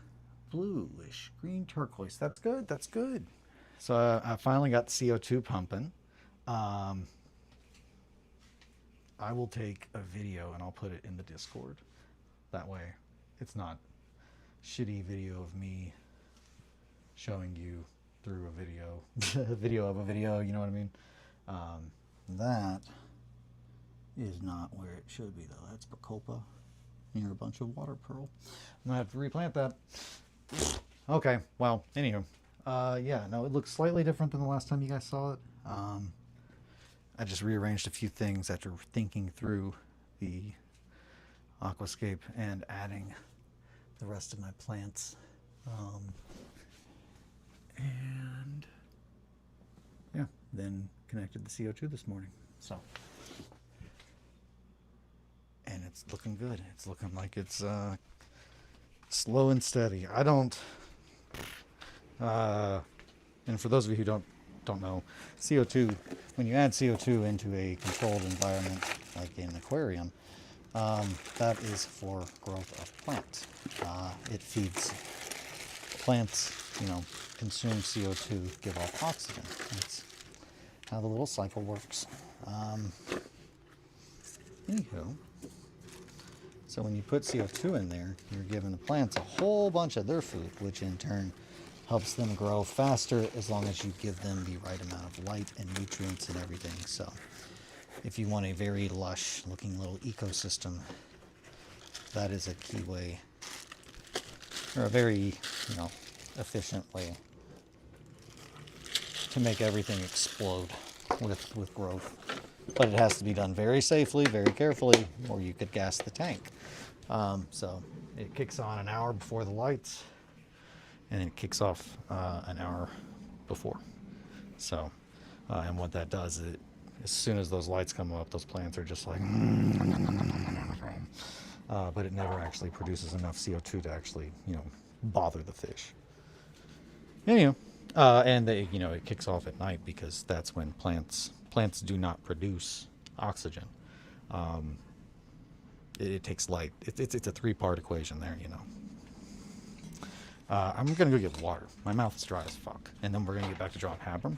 bluish green turquoise. That's good. That's good. So I finally got CO2 pumping. I will take a video and I'll put it in the Discord. That way, it's not shitty video of me showing you through a video, video of a video. You know what I mean? That is not where it should be though. That's Bacopa. Near a bunch of water pearl. I'm gonna have to replant that. Okay, well, anywho. Yeah, no, it looks slightly different than the last time you guys saw it. I just rearranged a few things after thinking through the aquascape and adding the rest of my plants. And yeah, then connected the CO2 this morning. So and it's looking good. It's looking like it's slow and steady. I don't. And for those of you who don't know, CO2. When you add CO2 into a controlled environment like in an aquarium, that is for growth of plants. It feeds plants. Consume CO2, give off oxygen. That's how the little cycle works. Anywho, so when you put CO2 in there, you're giving the plants a whole bunch of their food, which in turn helps them grow faster as long as you give them the right amount of light and nutrients and everything. So if you want a very lush looking little ecosystem, that is a key way, or a very efficient way to make everything explode with growth. But it has to be done very safely, very carefully, or you could gas the tank. So it kicks on an hour before the lights, and it kicks off an hour before. So, and what that does is, as soon as those lights come up, those plants are just like, but it never actually produces enough CO2 to actually, bother the fish. Anyway, and it kicks off at night because that's when plants do not produce oxygen. It takes light. It's a three-part equation there, I'm gonna go get water. My mouth is dry as fuck, and then we're gonna get back to drawing Habram.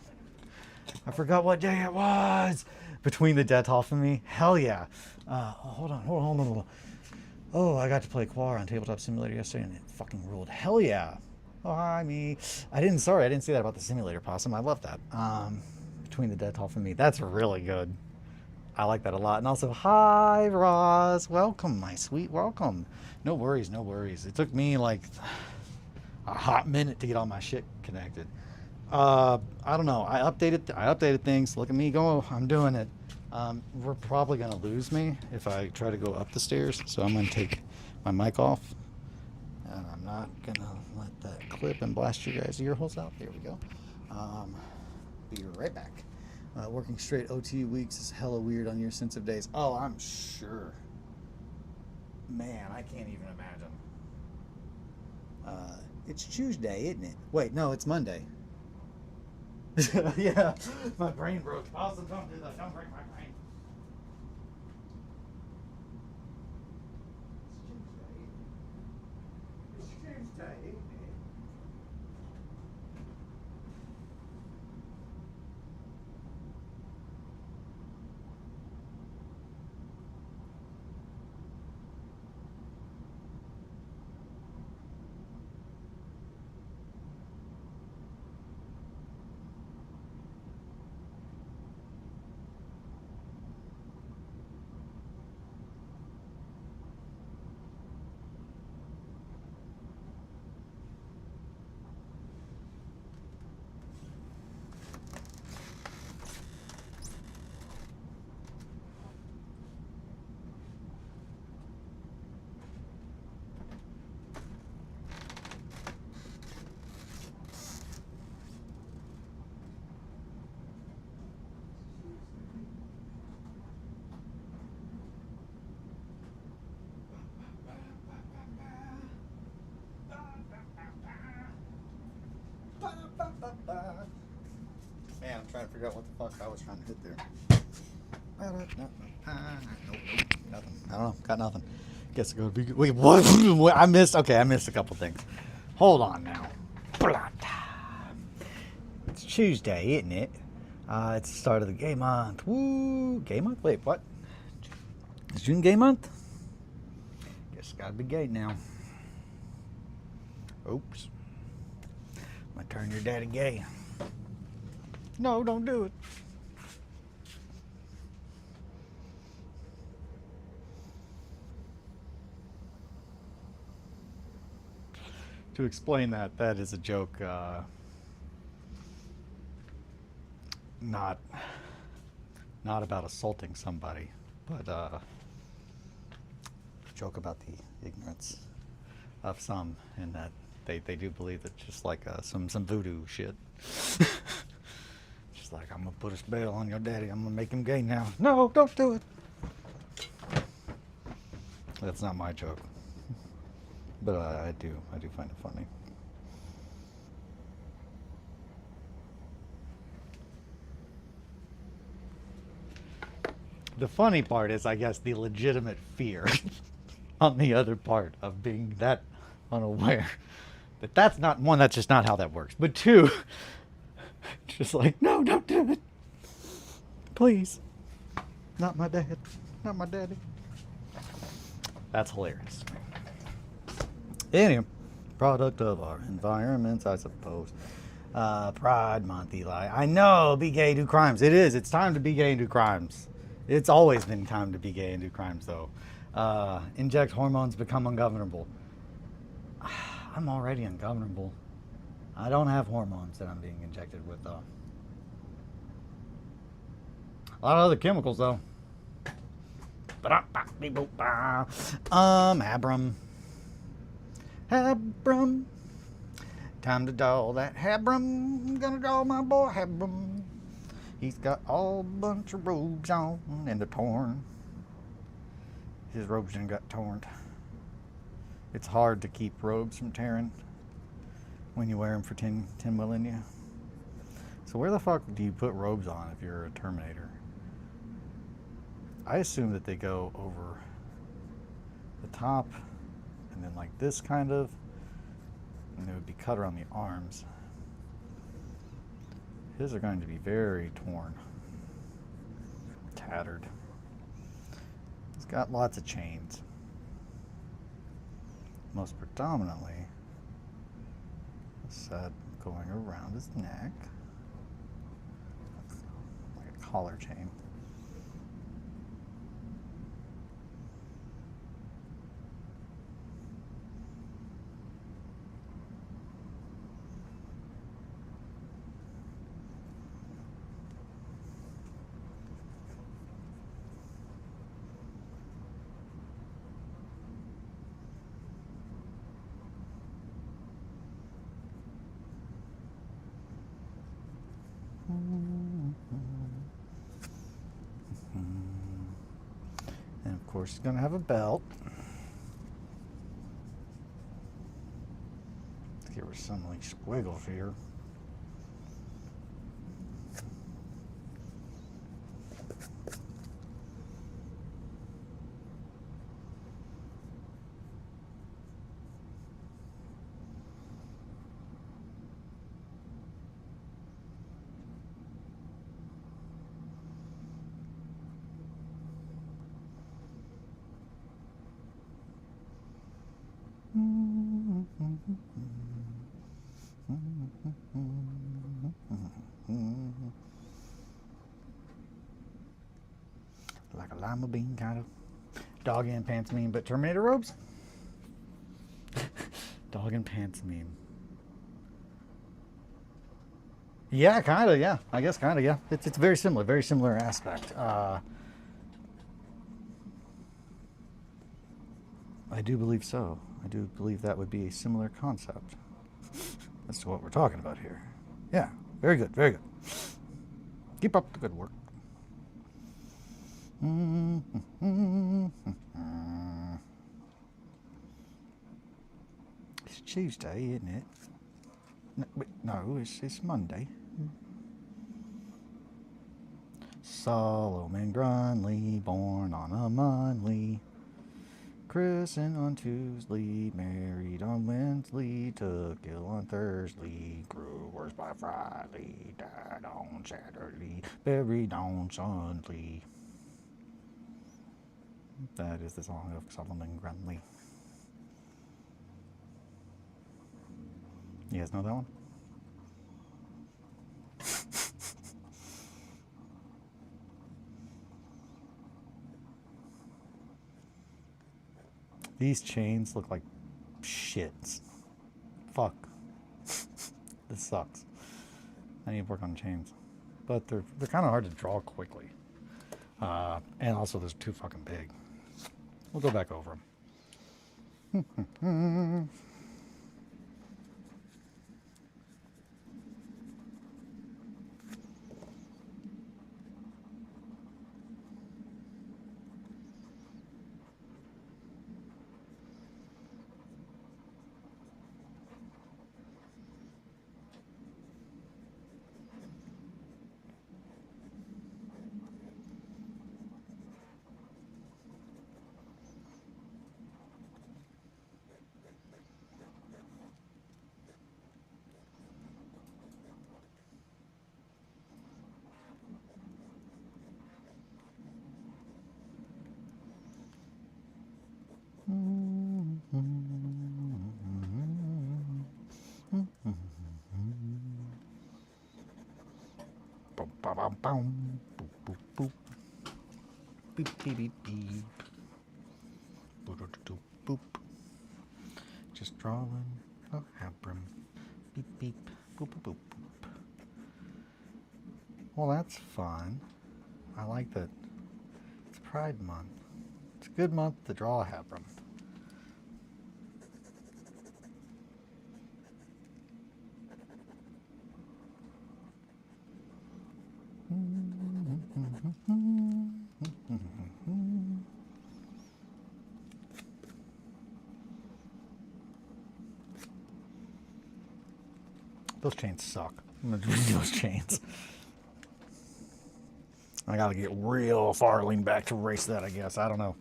I forgot what day it was. Between the dead half and me, hell yeah. Hold on. Oh, I got to play Quar on Tabletop Simulator yesterday, and it fucking ruled. Hell yeah. Oh, hi me. I didn't say that about the simulator possum. I love that. Between the dead half and me, that's really good. I like that a lot. And also, hi Roz, welcome, my sweet, welcome. No worries. It took me like a hot minute to get all my shit connected. I don't know. I updated things. Look at me go. I'm doing it. We're probably gonna lose me if I try to go up the stairs. So I'm gonna take my mic off, and I'm not gonna let that clip and blast you guys' ear holes out. There we go. Be right back. Working straight OT weeks is hella weird on your sense of days. Oh, I'm sure. Man, I can't even imagine. It's Tuesday, isn't it? Wait, no, it's Monday. Yeah, my brain broke. Also, don't do that. Don't break my brain. It's Tuesday, isn't it? Man, I'm trying to figure out what the fuck I was trying to hit there. Nope, nothing. I don't know, got nothing. Guess it gotta be good. Wait, what? I missed a couple things. Hold on now. It's Tuesday, isn't it? It's the start of the gay month. Woo! Gay month? Wait, what? Is June gay month? Guess it's gotta be gay now. Oops. I'm gonna turn your daddy gay. No, don't do it. To explain that is a joke. Not about assaulting somebody, but a joke about the ignorance of some, and that they do believe that just like some voodoo shit. Just like, I'm gonna put a spell on your daddy. I'm gonna make him gay now. No, don't do it. That's not my joke, but I do find it funny. The funny part is, I guess, the legitimate fear on the other part of being that unaware that that's not one, that's just not how that works. But two, just like, no, don't do it. Please. Not my dad. Not my daddy. That's hilarious. Anyway, product of our environments, I suppose. Pride Month, Eli. I know, be gay, do crimes. It is. It's time to be gay and do crimes. It's always been time to be gay and do crimes, though. Inject hormones, become ungovernable. I'm already ungovernable. I don't have hormones that I'm being injected with, though. A lot of other chemicals, though. Abram. Abram. Time to doll that Abram. I'm gonna doll my boy Abram. He's got all a bunch of robes on and they're torn. His robes done got torn. It's hard to keep robes from tearing when you wear them for 10 millennia. So where the fuck do you put robes on if you're a Terminator? I assume that they go over the top and then like this kind of, and they would be cut around the arms. His are going to be very torn, tattered. He's got lots of chains. Most predominantly, a set going around his neck, like a collar chain. And of course he's going to have a belt. Let's get rid of some like squiggles here. Like a lima bean kind of. Dog and pants meme, but Terminator robes? Dog and pants meme. Yeah, kind of, yeah. I guess kind of, yeah. It's very similar aspect. I do believe so. I do believe that would be a similar concept as to what we're talking about here. Yeah, very good, very good. Keep up the good work. It's Tuesday, isn't it? No, it's Monday. Solomon Grundley, born on a Monday. Christened on Tuesday, married on Wednesday, took ill on Thursday, grew worse by Friday, died on Saturday, buried on Sunday. That is the song of Solomon Grundley. You guys know that one? These chains look like shits. Fuck. This sucks. I need to work on chains. But they're kind of hard to draw quickly. And also they're too fucking big. We'll go back over them. Boop, boop, boop. Beep, beep, beep, beep. Boop, boop, boop. Just drawing a Abram. Beep, beep. Boop, boop, boop, boop. Well, that's fun. I like that. It's Pride Month. It's a good month to draw a Abram. Those chains suck. I'm gonna read those chains. I gotta get real far lean back to erase that, I guess. I don't know.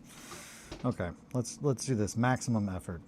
Okay, let's do this. Maximum effort.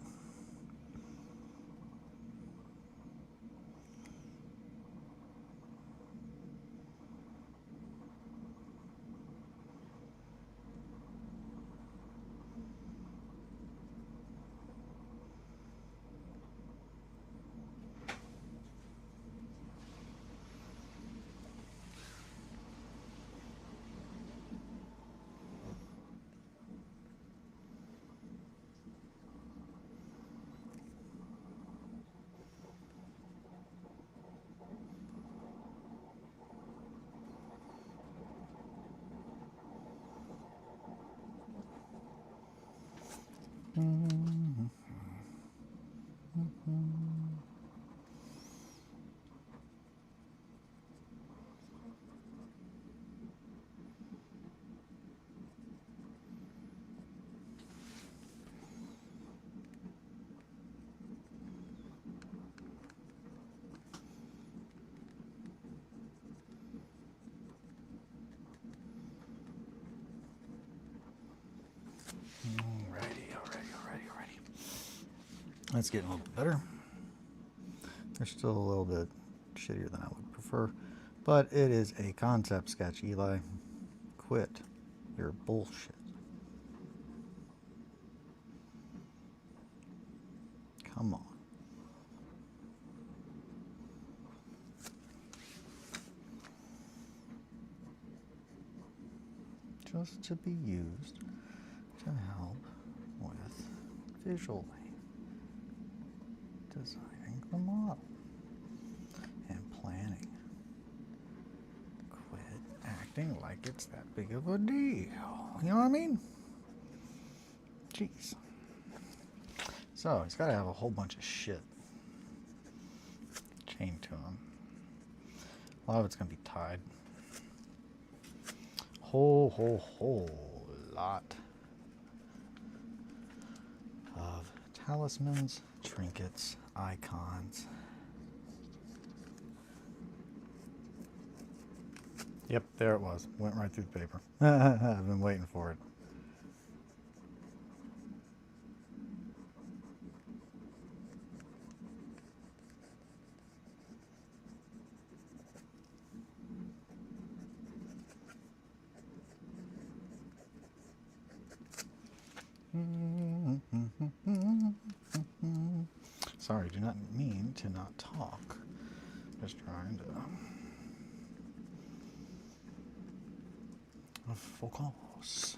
Alrighty. That's getting a little bit better. They're still a little bit shittier than I would prefer, but it is a concept sketch, Eli. Quit your bullshit. Come on. Just to be used to help with visually designing the model and planning. Quit acting like it's that big of a deal. You know what I mean? Jeez. So he's got to have a whole bunch of shit chained to him. A lot of it's going to be tied. Whole lot of talismans, trinkets, icons. Yep, there it was. Went right through the paper. I've been waiting for it. Sorry, do not mean to not talk. Just trying to focus.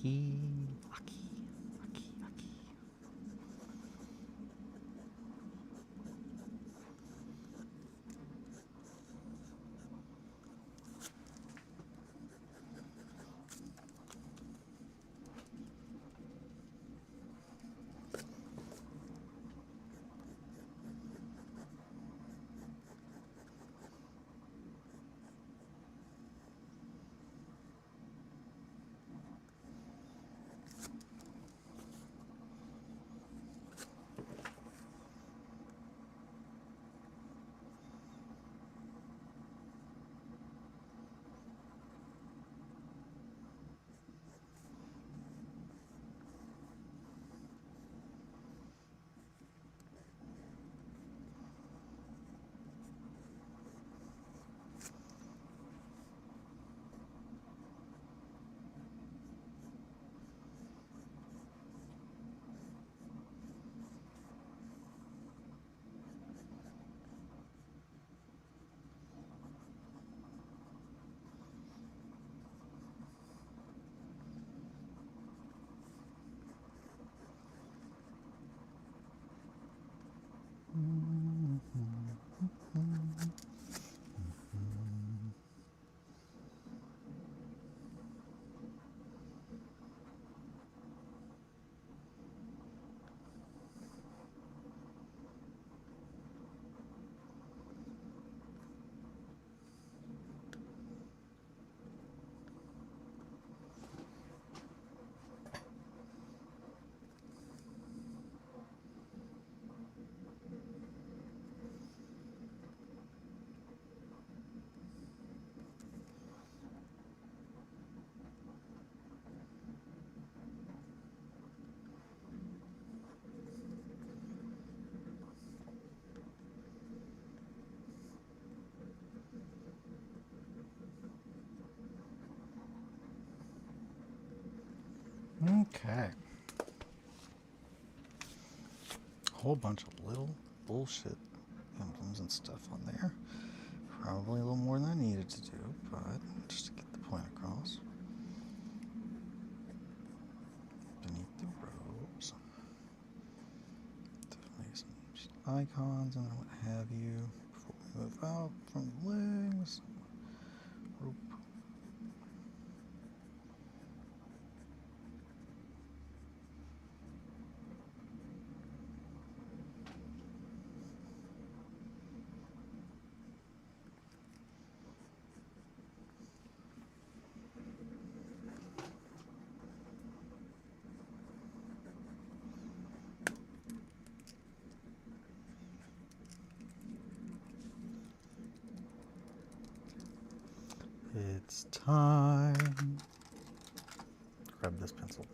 Lucky, lucky, lucky, lucky. Okay. Whole bunch of little bullshit emblems and stuff on there. Probably a little more than I needed to do, but just to get the point across. Beneath the robes. Definitely some just icons and what have you. Before we move out from the legs. Rope. It's time. Grab this pencil.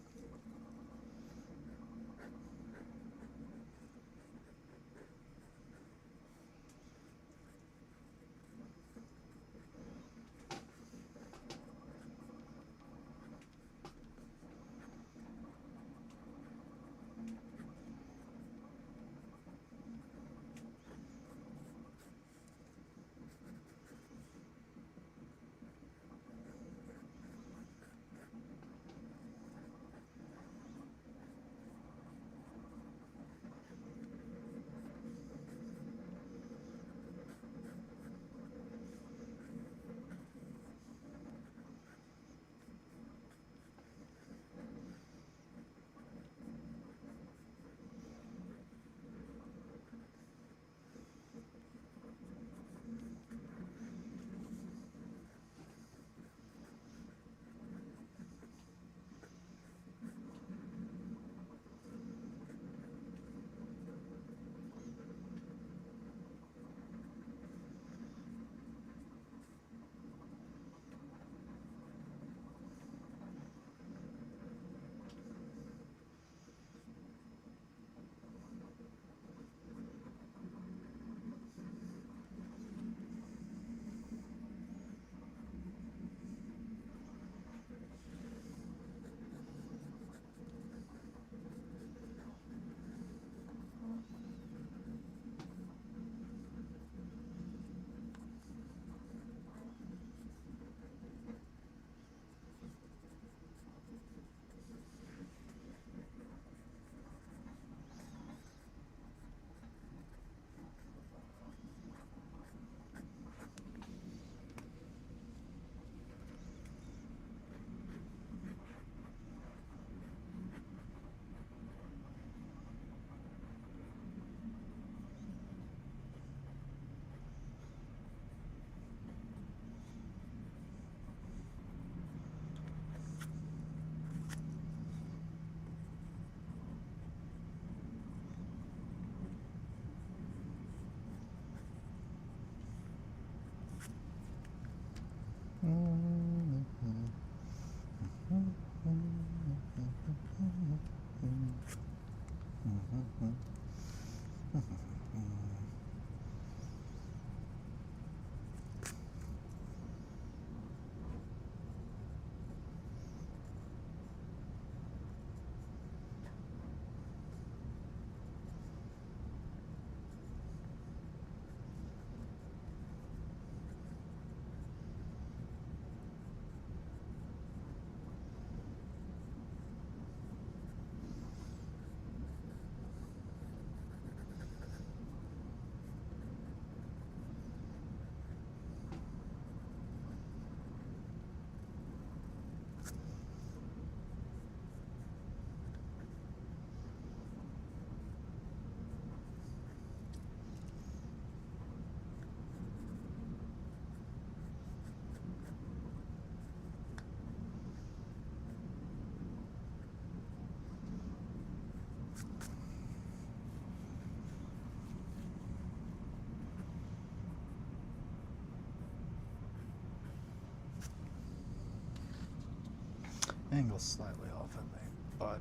Angle's slightly off at me, but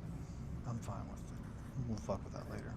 I'm fine with it. We'll fuck with that later.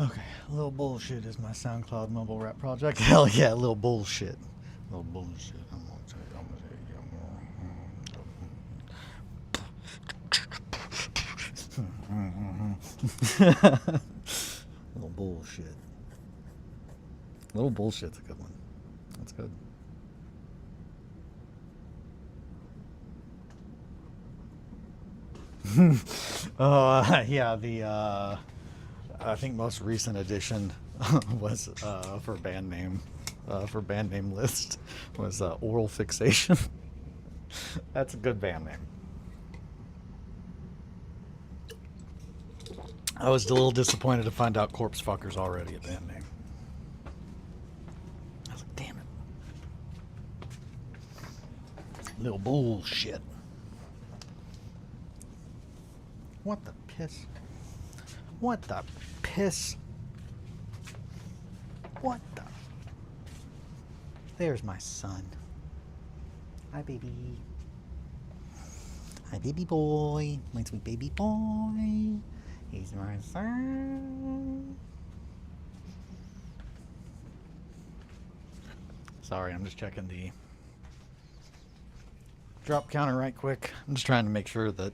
Okay, a little bullshit is my SoundCloud mobile rap project. Hell yeah, a little bullshit. A little bullshit. I'm gonna tell you, little bullshit. Little bullshit's a good one. That's good. Yeah, the I think most recent addition was for band name list was Oral Fixation. That's a good band name. I was a little disappointed to find out Corpse Fucker's already a band name. I was like, damn it. Little bullshit. What the piss? What the piss? What the? There's my son. Hi, baby. Hi, baby boy. My sweet baby boy. He's my son. Sorry, I'm just checking the drop counter right quick. I'm just trying to make sure that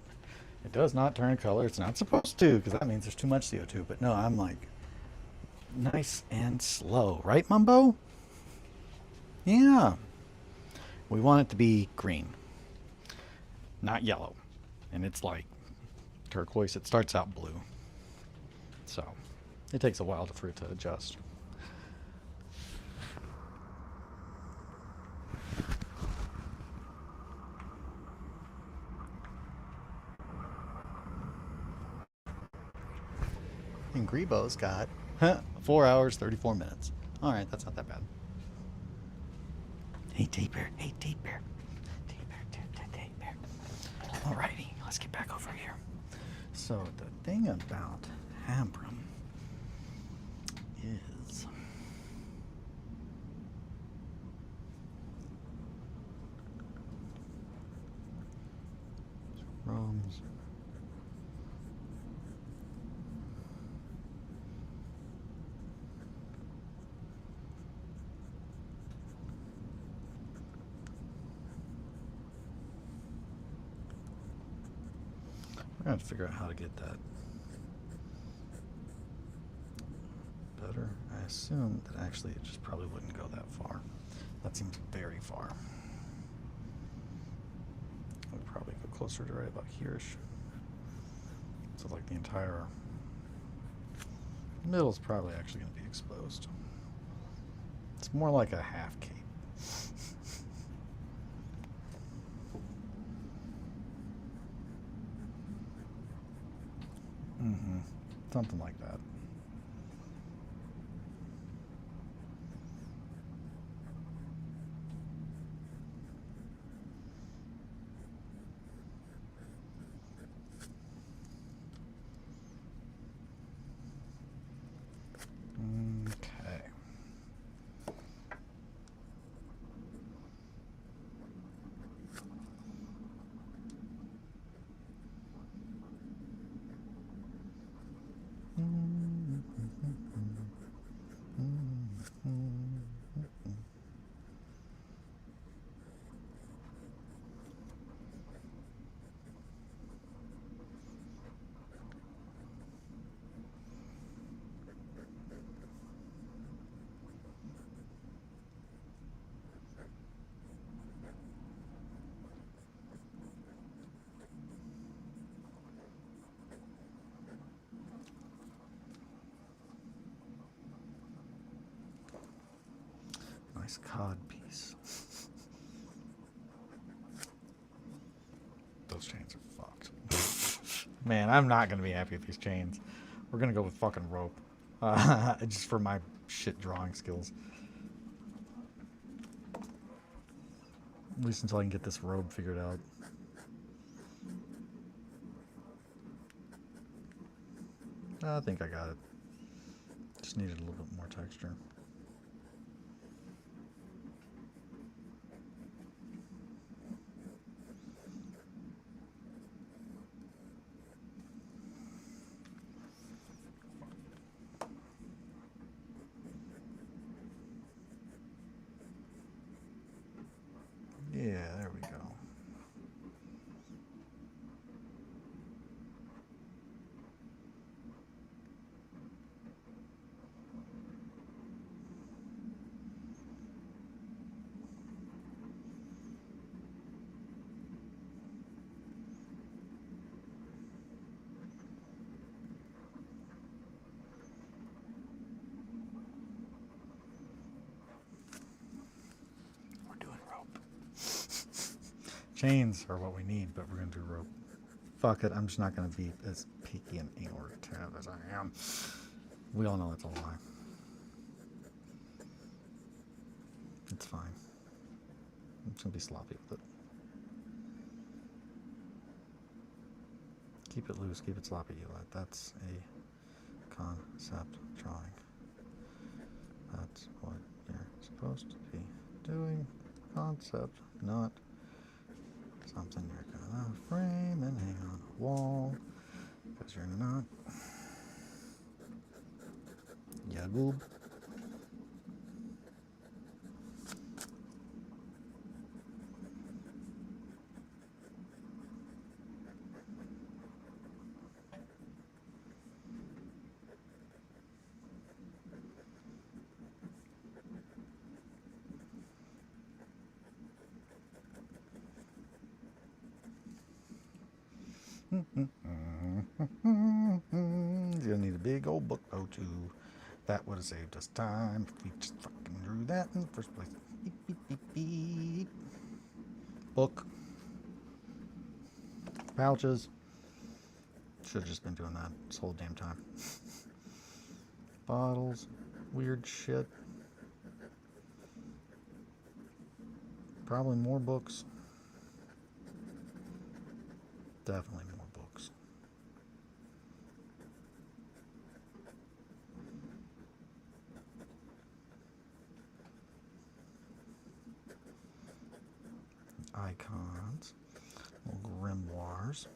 it does not turn color. It's not supposed to, because that means there's too much CO2. But no, I'm like nice and slow. Right, Mumbo? Yeah. We want it to be green, not yellow. And it's like turquoise. It starts out blue. So it takes a while for it to adjust. And Grebo's got 4 hours, 34 minutes. All right, that's not that bad. Hey, Taper. Hey, Taper. Taper. Alrighty, let's get back over here. So the thing about Habram is Rome's we're gonna have to figure out how to get that better. I assume that actually it just probably wouldn't go that far. That seems very far. I'd probably go closer to right about here-ish. So like the entire middle is probably actually going to be exposed. It's more like a half cape. Something like that. Okay. Nice cod piece. Those chains are fucked. Man, I'm not gonna be happy with these chains. We're gonna go with fucking rope. Just for my shit drawing skills. At least until I can get this robe figured out. I think I got it. Just needed a little bit more texture. Yeah, there we go. Chains are what we need, but we're gonna do rope. Fuck it, I'm just not gonna be as picky and anal retentive as I am. We all know that's a lie. It's fine. I'm just gonna be sloppy with it. Keep it loose, keep it sloppy, Eli. That's a concept drawing. That's what you're supposed to be doing. Concept, not something you're gonna frame and hang on a wall, because you're not. Yeah, goob. You'll need a big old book, though, too. That would have saved us time if we just fucking drew that in the first place. Beep, beep, beep, beep. Book. Pouches. Should have just been doing that this whole damn time. Bottles. Weird shit. Probably more books. Definitely more books. Icons. Little grimoires.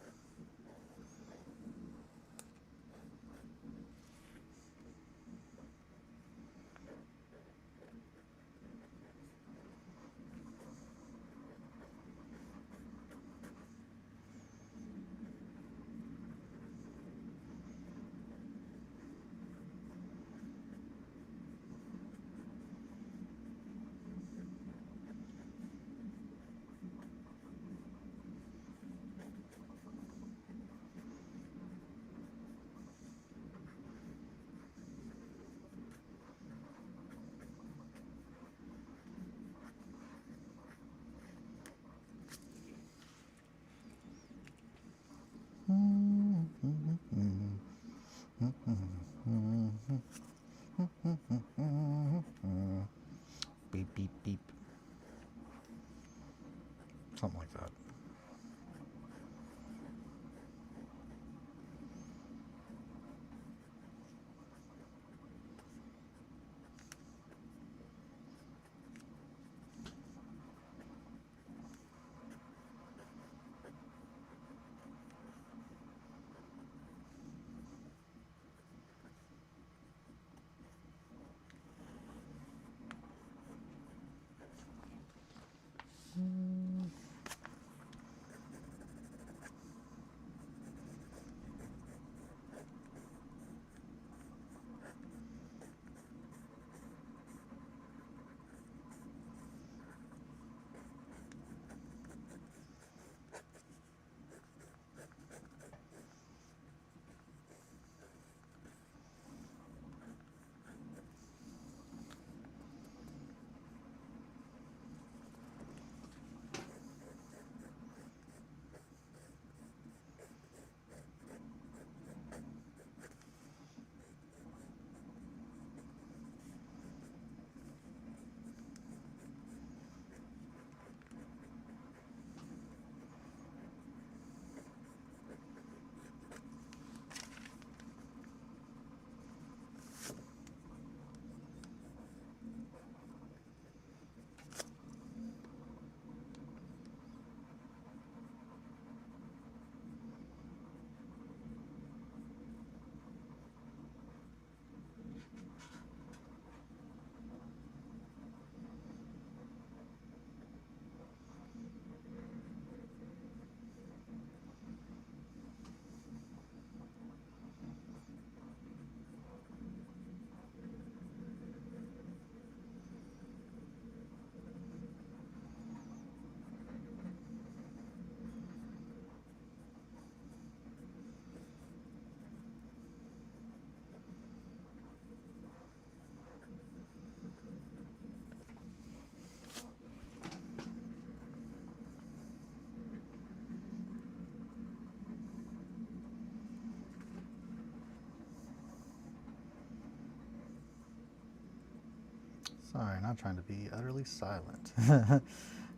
Sorry, not trying to be utterly silent.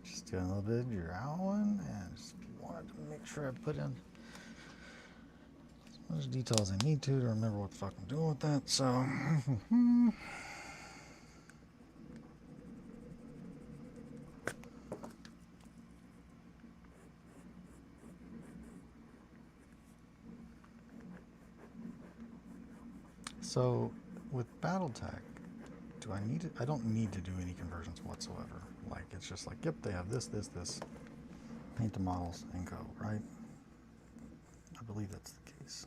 Just doing a little bit of growling and just wanted to make sure I put in as much detail as I need to remember what the fuck I'm doing with that. So, so with BattleTech, do I need it? I don't need to do any conversions whatsoever. Like, it's just like, yep, they have this, this, this. Paint the models and go, right? I believe that's the case.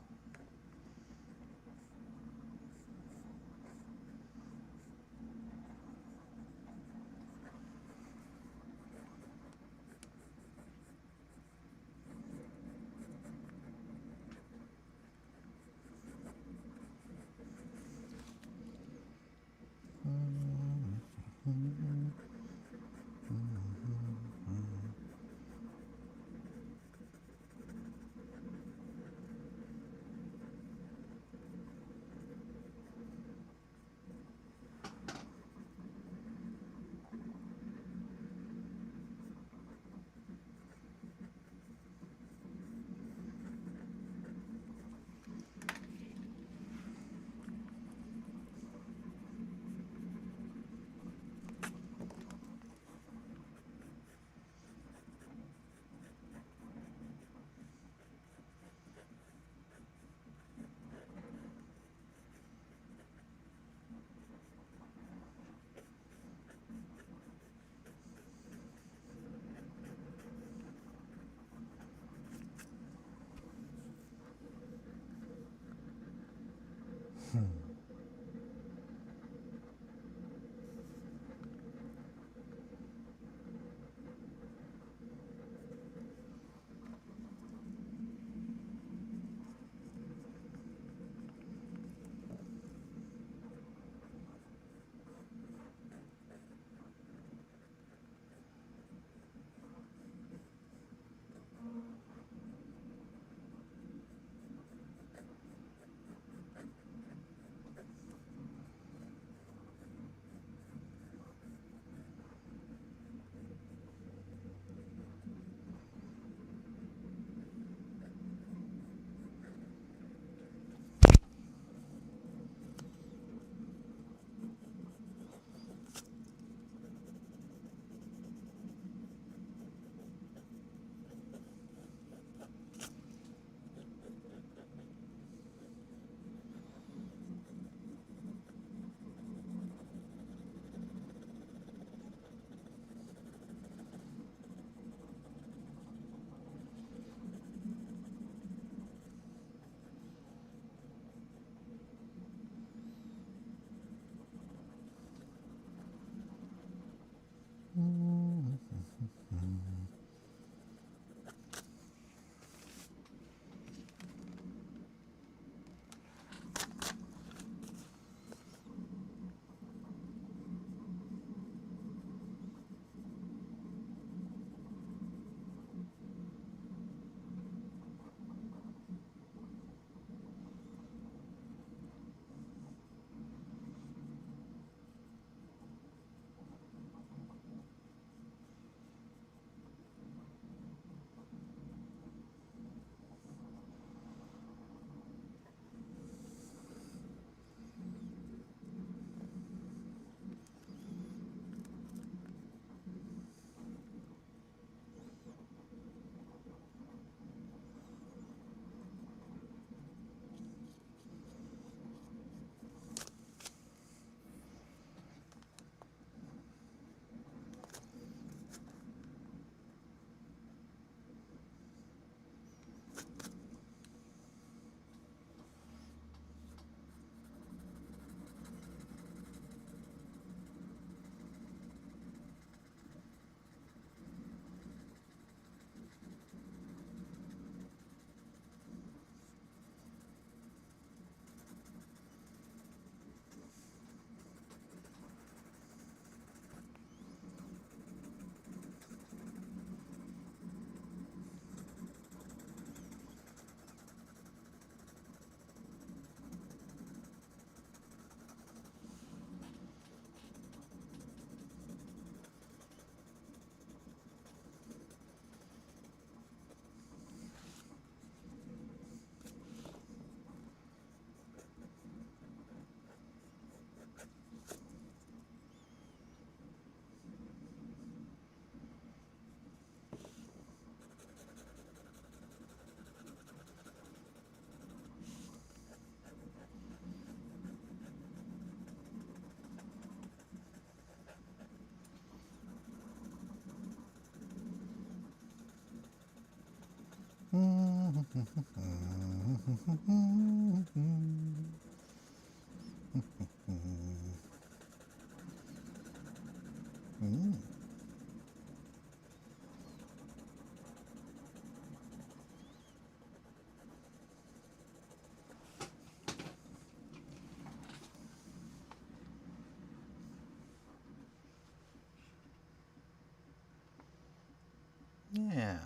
Yeah.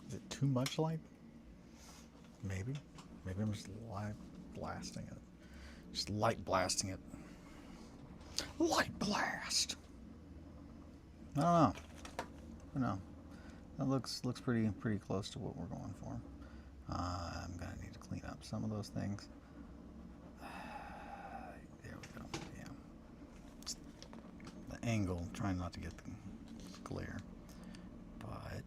Is it too much light? Maybe. Maybe I'm just light blasting it. Just light blasting it. Light blast! I don't know. I don't know. That looks pretty close to what we're going for. I'm gonna need to clean up some of those things. There we go. Yeah. It's the angle, trying not to get the glare. But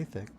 stay thick.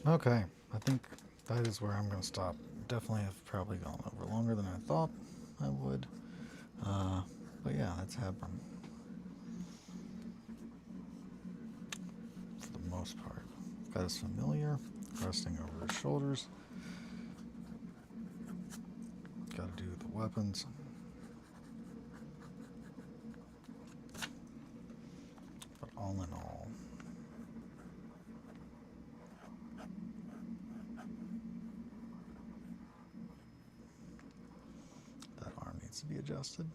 Okay, I think that is where I'm going to stop. Definitely have probably gone over longer than I thought I would. But yeah, that's Hebron. For the most part. Got his familiar, resting over his shoulders. Got to do the weapons. But all in all, that arm needs to be adjusted.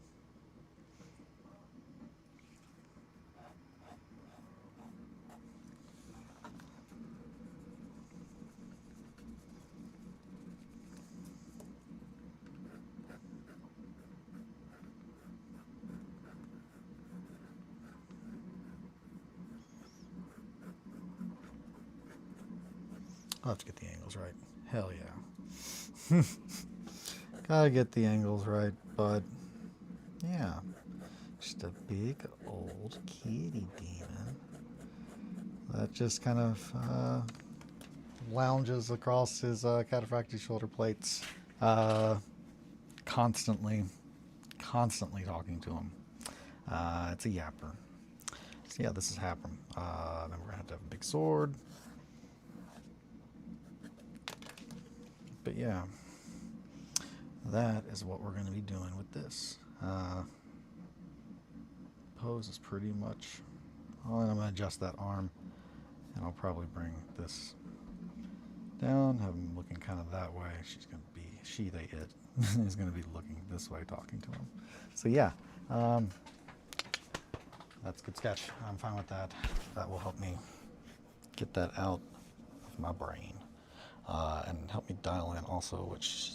I'll have to get the angles right. Hell yeah. Gotta get the angles right, but yeah. Just a big old kitty demon that just kind of lounges across his cataphractic shoulder plates, constantly talking to him. It's a yapper. So yeah, this is Hebron. Then we're gonna have to have a big sword. But yeah, that is what we're going to be doing with this. Pose is pretty much, oh, and I'm going to adjust that arm, and I'll probably bring this down, have him looking kind of that way. She's going to be, they it, is going to be looking this way, talking to him. So yeah, that's a good sketch. I'm fine with that. That will help me get that out of my brain. And help me dial in also which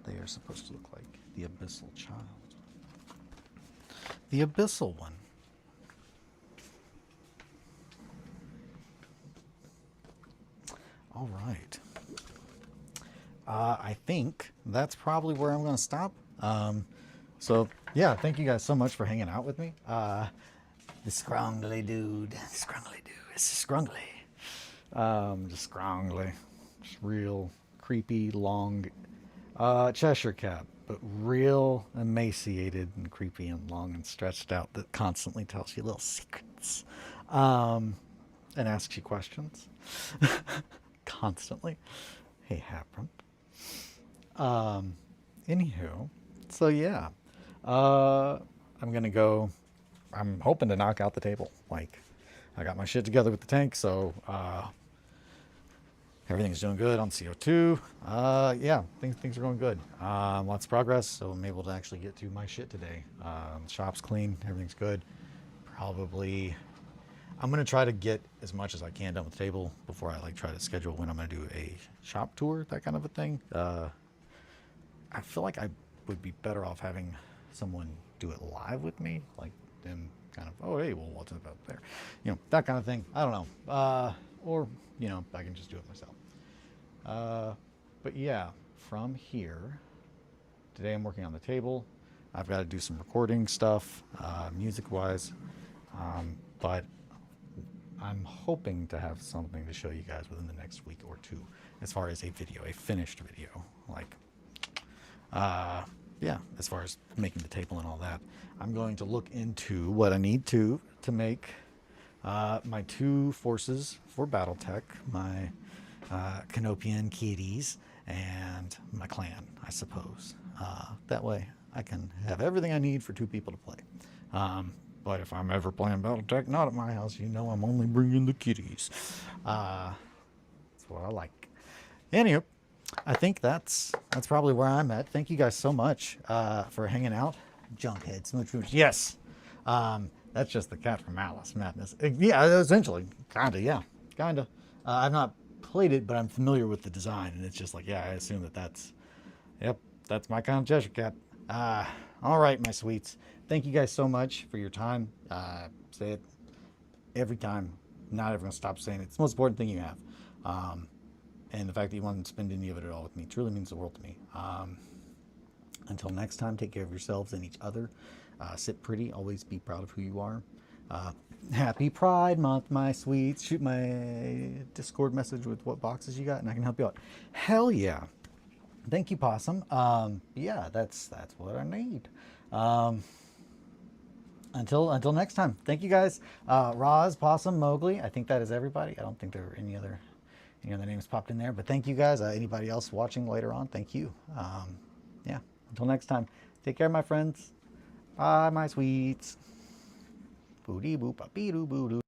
they are supposed to look like. The Abyssal Child. The Abyssal one. All right. I think that's probably where I'm going to stop. So, yeah, thank you guys so much for hanging out with me. The scrungly dude. It's scrungly. Just scrungly. Just real creepy, long Cheshire cat, but real emaciated and creepy and long and stretched out that constantly tells you little secrets and asks you questions constantly. Hey, Hebron. Anywho, so yeah, I'm gonna go. I'm hoping to knock out the table. Like, I got my shit together with the tank, so everything's doing good on CO2. Yeah, things are going good. Lots of progress, so I'm able to actually get to my shit today. Shop's clean, everything's good. Probably, I'm gonna try to get as much as I can done with the table before I like try to schedule when I'm gonna do a shop tour, that kind of a thing. I feel like I would be better off having someone do it live with me, like them kind of, oh hey, well what's it about there, that kind of thing. I don't know, or I can just do it myself. But yeah, from here, today I'm working on the table. I've got to do some recording stuff, music-wise, but I'm hoping to have something to show you guys within the next week or two, as far as a video, a finished video, like, yeah, as far as making the table and all that. I'm going to look into what I need to make my two forces for BattleTech, my Canopian kitties, and my clan, I suppose. That way I can have everything I need for two people to play. But if I'm ever playing BattleTech, not at my house, I'm only bringing the kitties. That's what I like. Anywho, I think that's probably where I'm at. Thank you guys so much for hanging out. Junkhead, smooch, smooch. Yes. That's just the cat from Alice Madness. Yeah, essentially. Kinda, yeah. Kinda. I've not played it, but I'm familiar with the design, and it's just like, yeah, I assume that's, yep, that's my kind of Cheshire Cat. All right, my sweets. Thank you guys so much for your time. Say it every time. Not everyone stop saying it. It's the most important thing you have. And the fact that you want to spend any of it at all with me truly means the world to me. Until next time, take care of yourselves and each other. Sit pretty. Always be proud of who you are. Happy Pride Month, my sweets. Shoot my Discord message with what boxes you got, and I can help you out. Hell yeah. Thank you, Possum. Yeah, that's what I need. Until next time. Thank you guys. Roz, Possum, Mowgli. I think that is everybody. I don't think there were any other names popped in there, but thank you guys. Anybody else watching later on, thank you. Yeah, until next time. Take care, my friends. Bye, my sweets. Boo dee boop a bee doo boo doo.